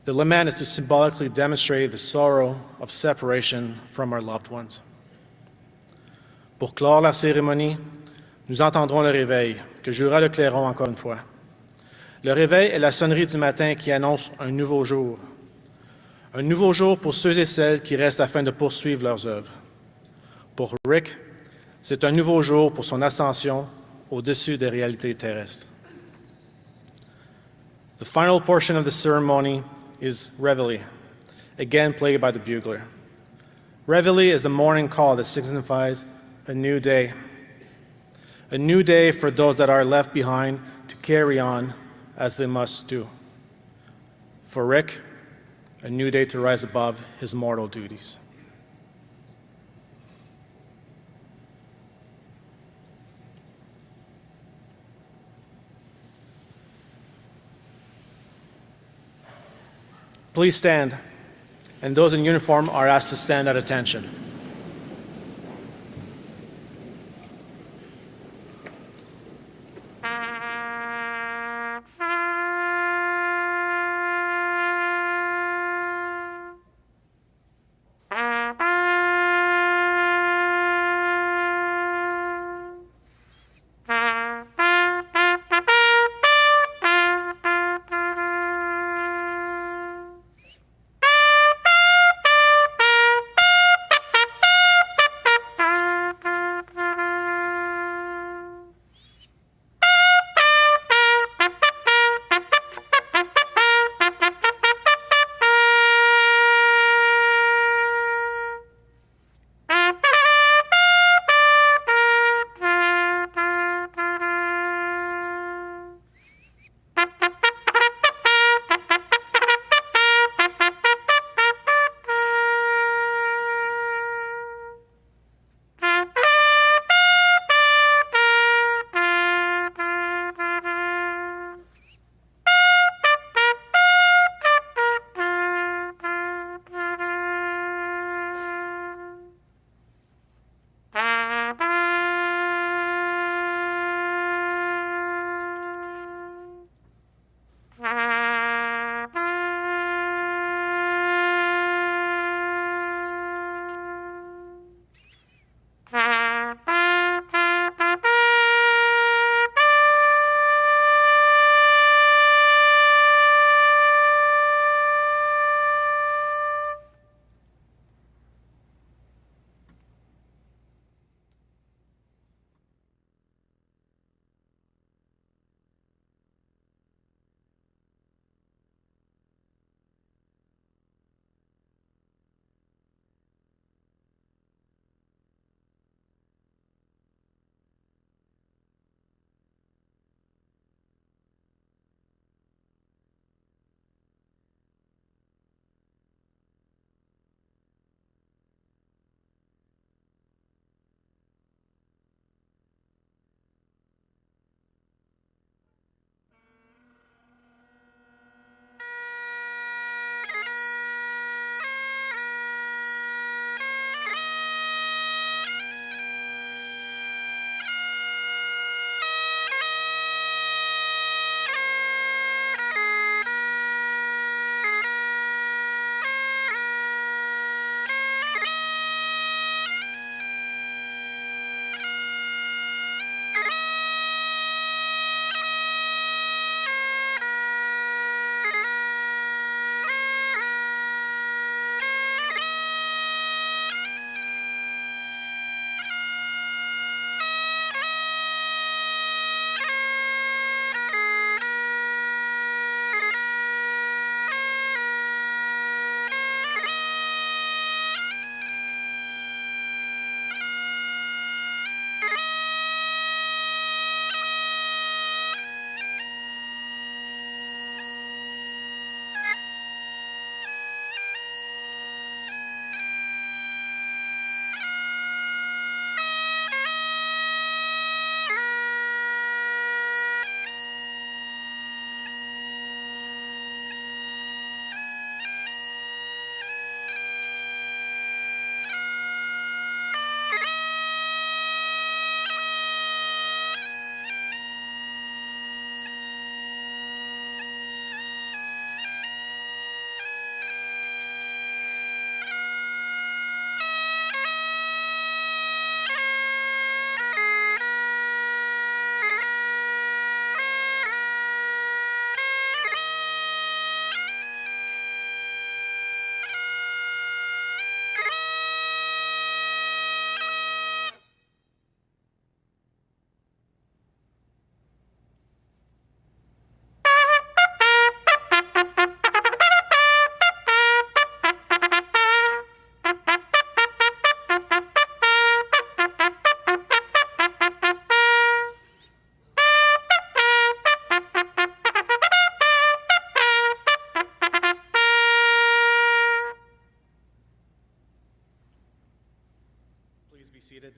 Speaker 3: The lament is to symbolically demonstrate the sorrow of separation from our loved ones. Pour clore la cérémonie, nous entendrons le réveil, que jouera le clairon encore une fois. Le réveil est la sonnerie du matin qui annonce un nouveau jour. Un nouveau jour pour ceux et celles qui restent afin de poursuivre leurs œuvres. Pour Rick, c'est un nouveau jour pour son ascension au-dessus des réalités terrestres. The final portion of the ceremony is Reveille, again played by the bugler. Reveille is the morning call that signifies a new day for those that are left behind to carry on as they must do. For Rick, a new day to rise above his mortal duties. Please stand, and those in uniform are asked to stand at attention. seated.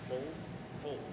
Speaker 2: Fold, fold.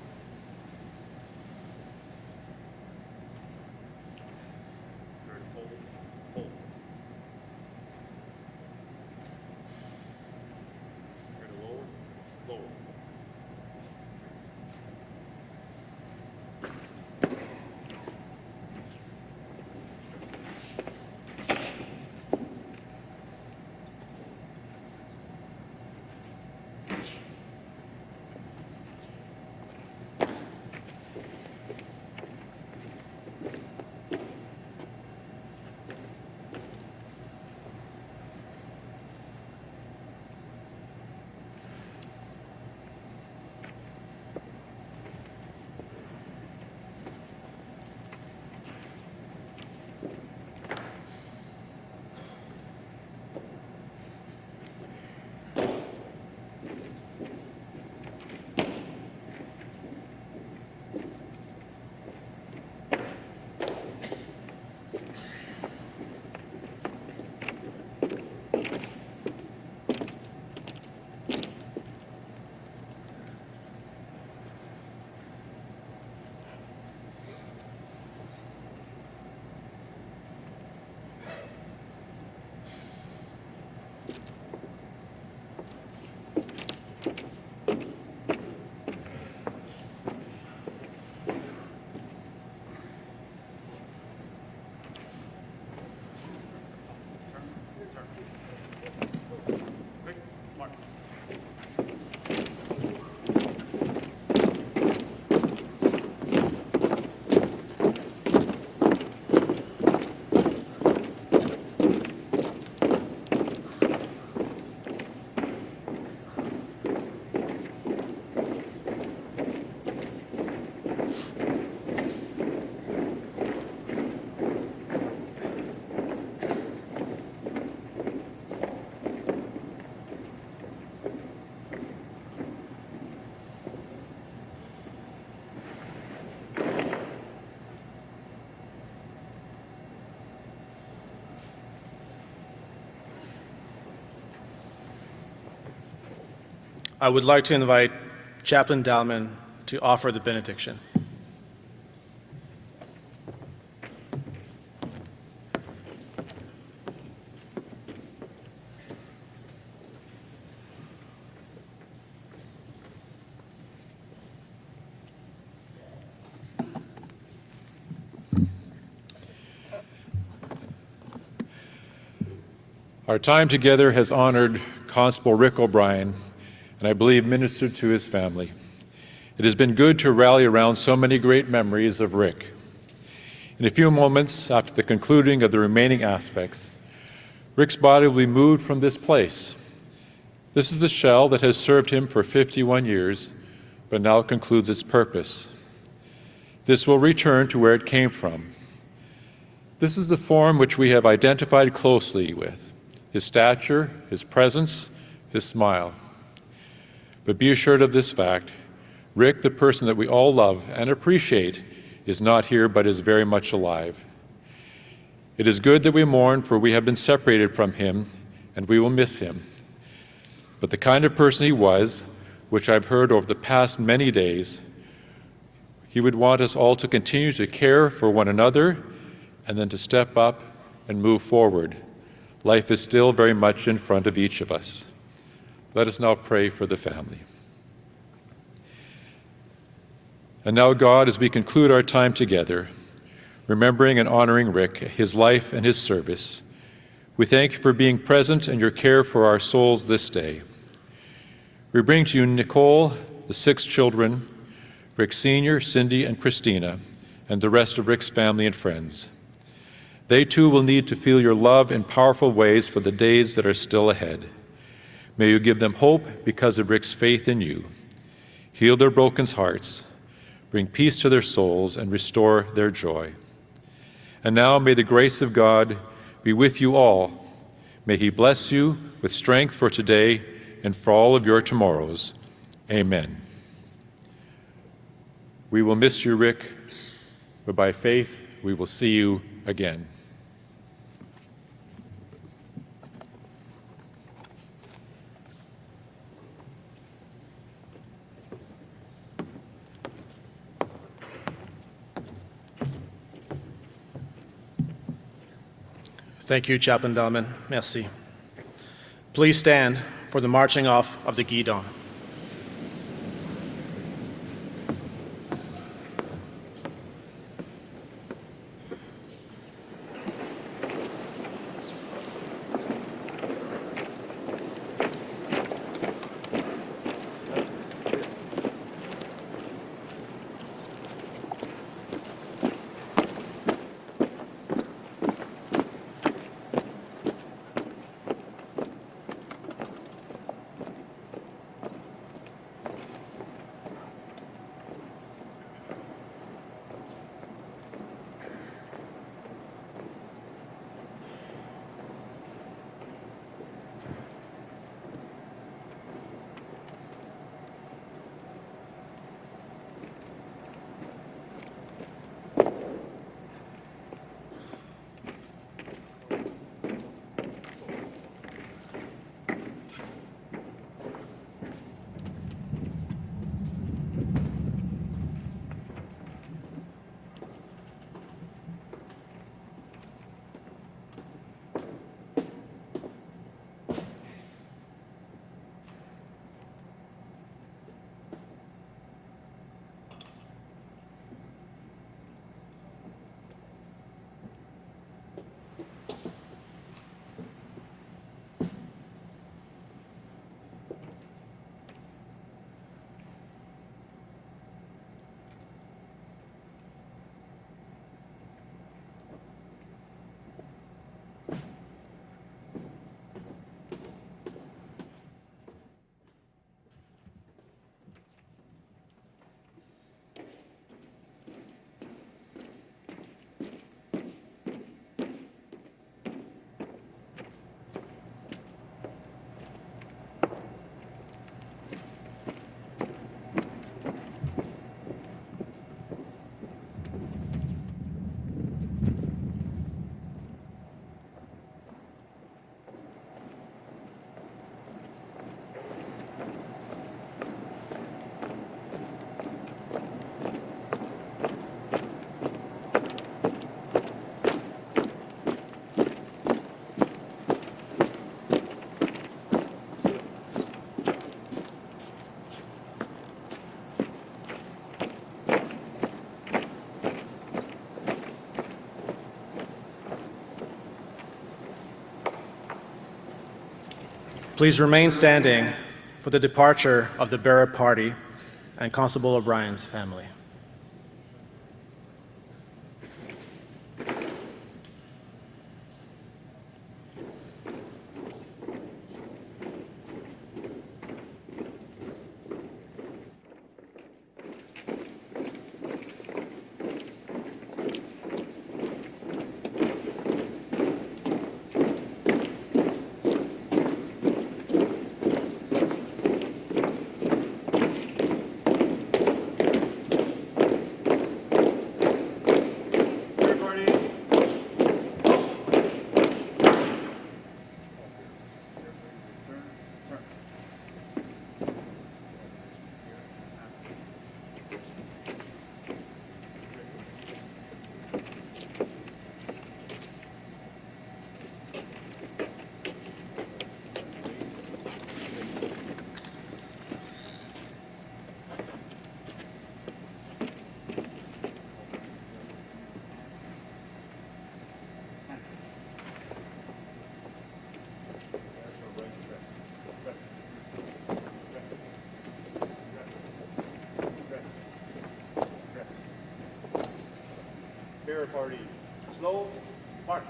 Speaker 3: I would like to invite Chaplain Dalman to offer the benediction.
Speaker 6: Our time together has honored Constable Rick O'Brien, and I believe ministered to his family. It has been good to rally around so many great memories of Rick. In a few moments, after the concluding of the remaining aspects, Rick's body will be moved from this place. This is the shell that has served him for 51 years, but now concludes its purpose. This will return to where it came from. This is the form which we have identified closely with: his stature, his presence, his smile. But be assured of this fact: Rick, the person that we all love and appreciate, is not here but is very much alive. It is good that we mourn, for we have been separated from him, and we will miss him. But the kind of person he was, which I've heard over the past many days, he would want us all to continue to care for one another and then to step up and move forward. Life is still very much in front of each of us. Let us now pray for the family. And now, God, as we conclude our time together, remembering and honoring Rick, his life and his service, we thank you for being present and your care for our souls this day. We bring to you Nicole, the 6 children, Rick Sr., Cindy, and Christina, and the rest of Rick's family and friends. They too will need to feel your love in powerful ways for the days that are still ahead. May you give them hope because of Rick's faith in you. Heal their broken hearts, bring peace to their souls, and restore their joy. And now may the grace of God be with you all. May he bless you with strength for today and for all of your tomorrows. Amen. We will miss you, Rick, but by faith we will see you again.
Speaker 3: Thank you, Chaplain Dalman. Merci. Please stand for the marching off of the guidon. Please remain standing for the departure of the bearer party and Constable O'Brien's family.
Speaker 4: Bearer party, slow, march.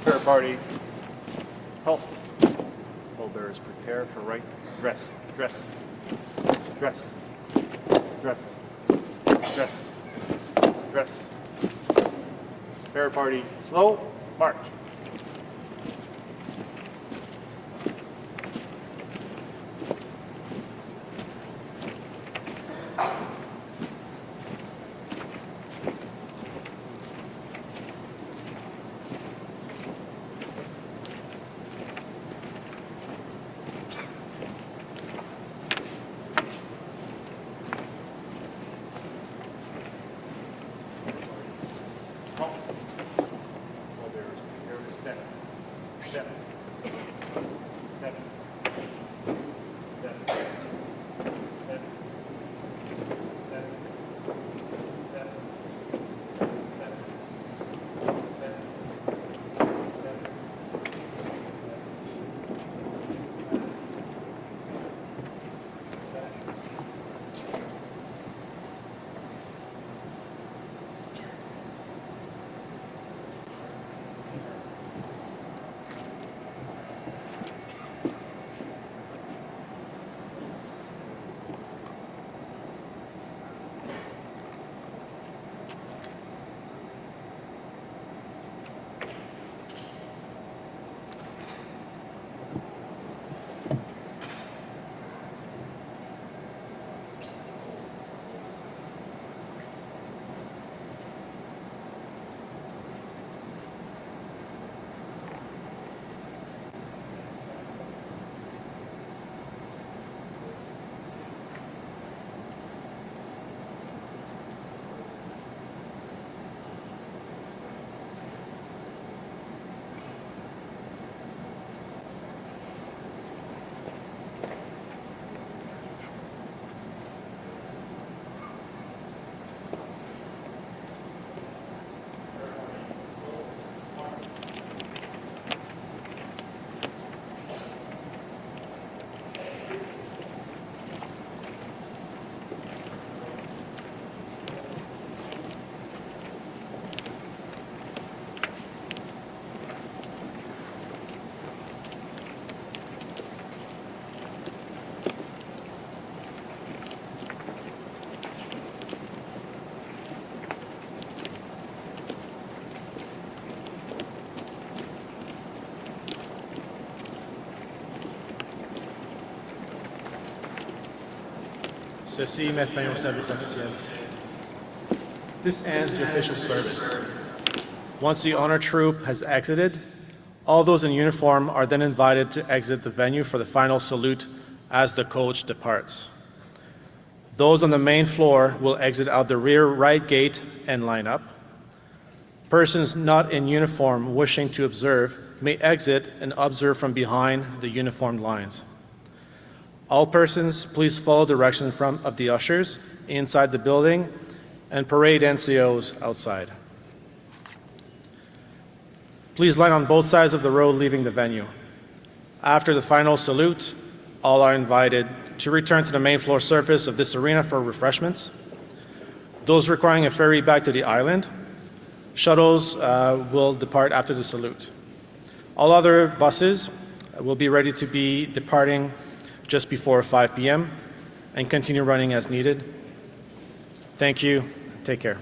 Speaker 4: Bearer party, halt. Pallbearers prepare for right dress, dress, dress, dress, dress, dress. Bearer party, slow, march. Pallbearers prepare
Speaker 3: Ceci met fin au service officiel. This ends the official service. Once the honor troop has exited, all those in uniform are then invited to exit the venue for the final salute as the coach departs. Those on the main floor will exit out the rear right gate and line up. Persons not in uniform wishing to observe may exit and observe from behind the uniformed lines. All persons, please follow direction of the ushers inside the building and parade NCOs outside. Please line on both sides of the road leaving the venue. After the final salute, all are invited to return to the main floor surface of this arena for refreshments. Those requiring a ferry back to the island, shuttles will depart after the salute. All other buses will be ready to be departing just before 5 p.m. and continue running as needed. Thank you. Take care.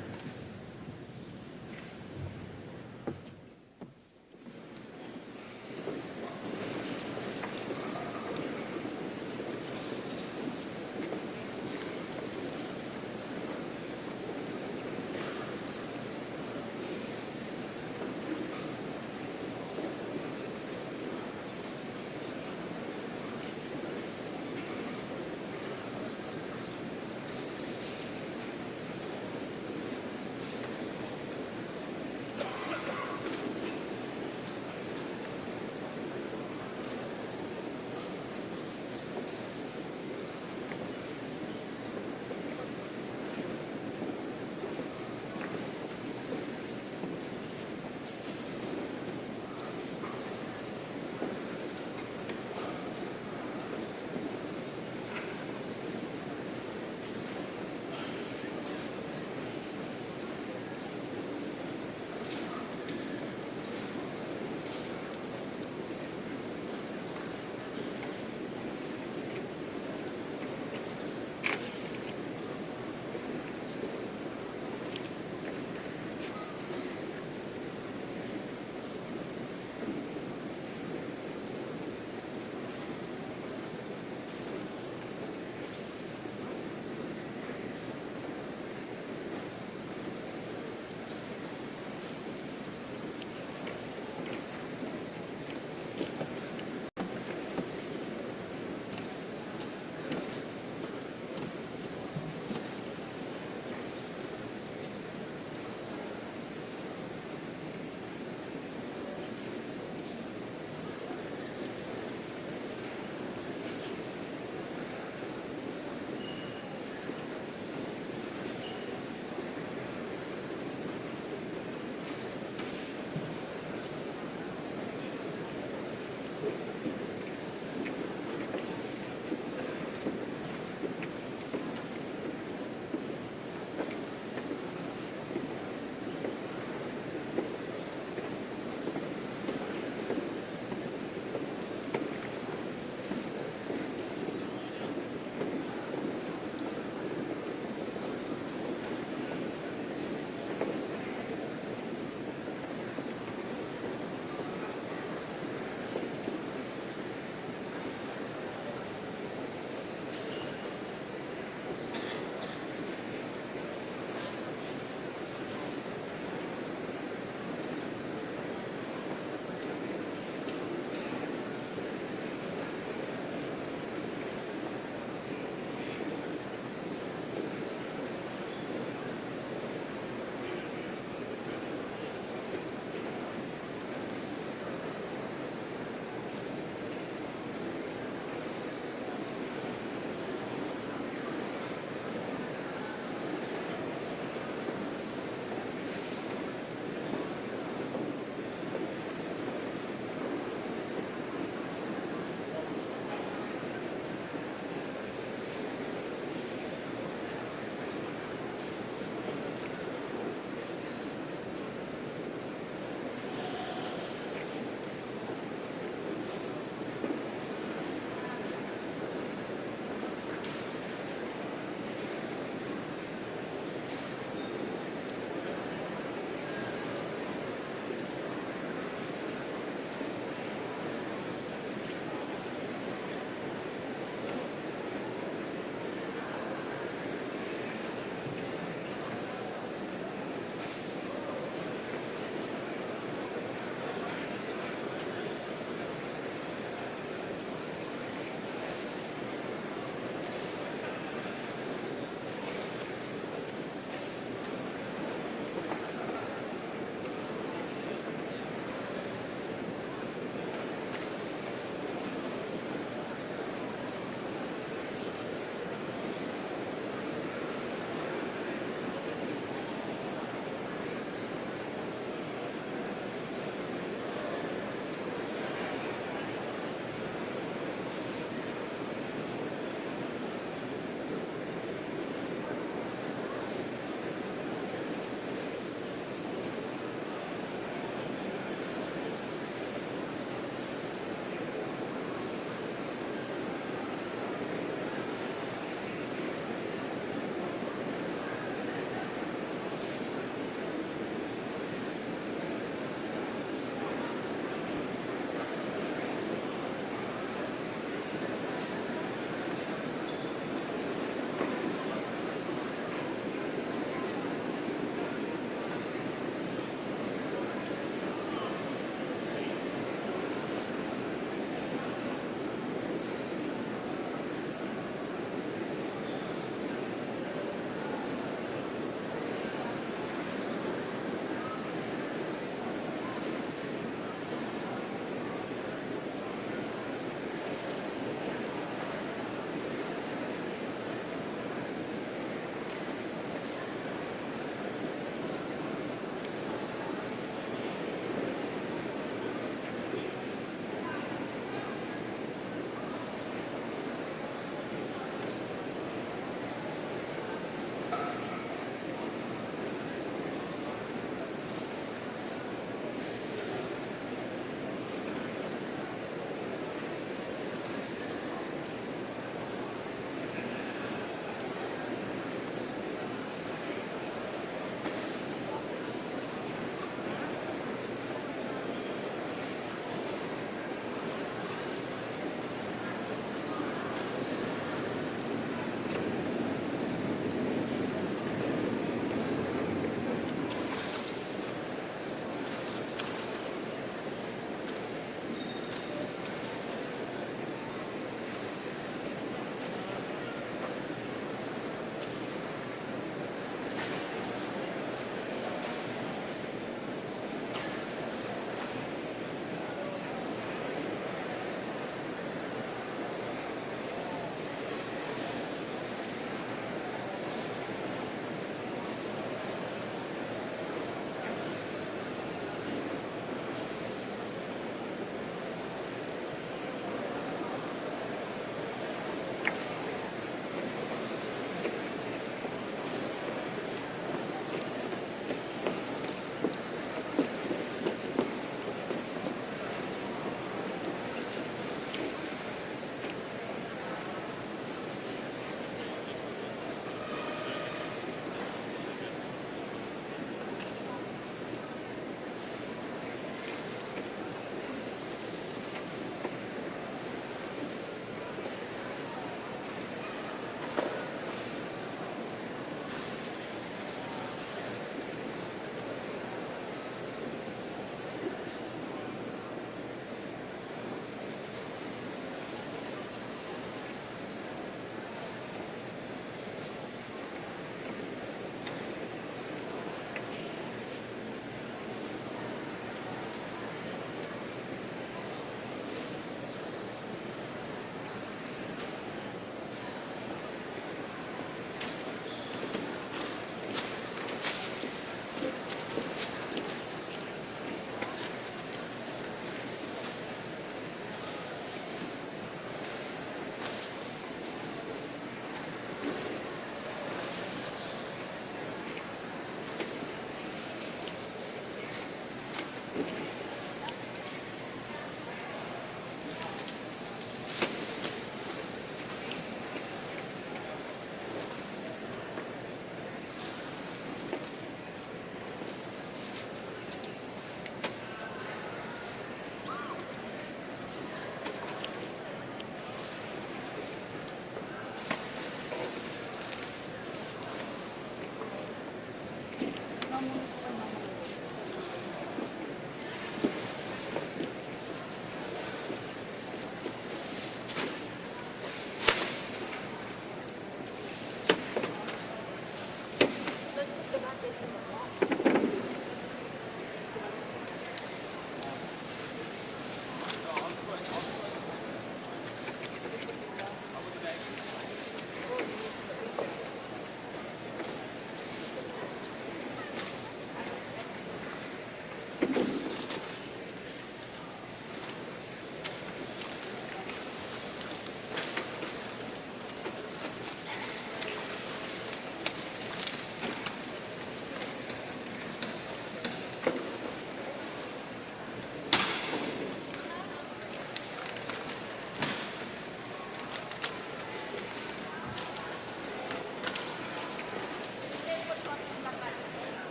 Speaker 5: Thank you.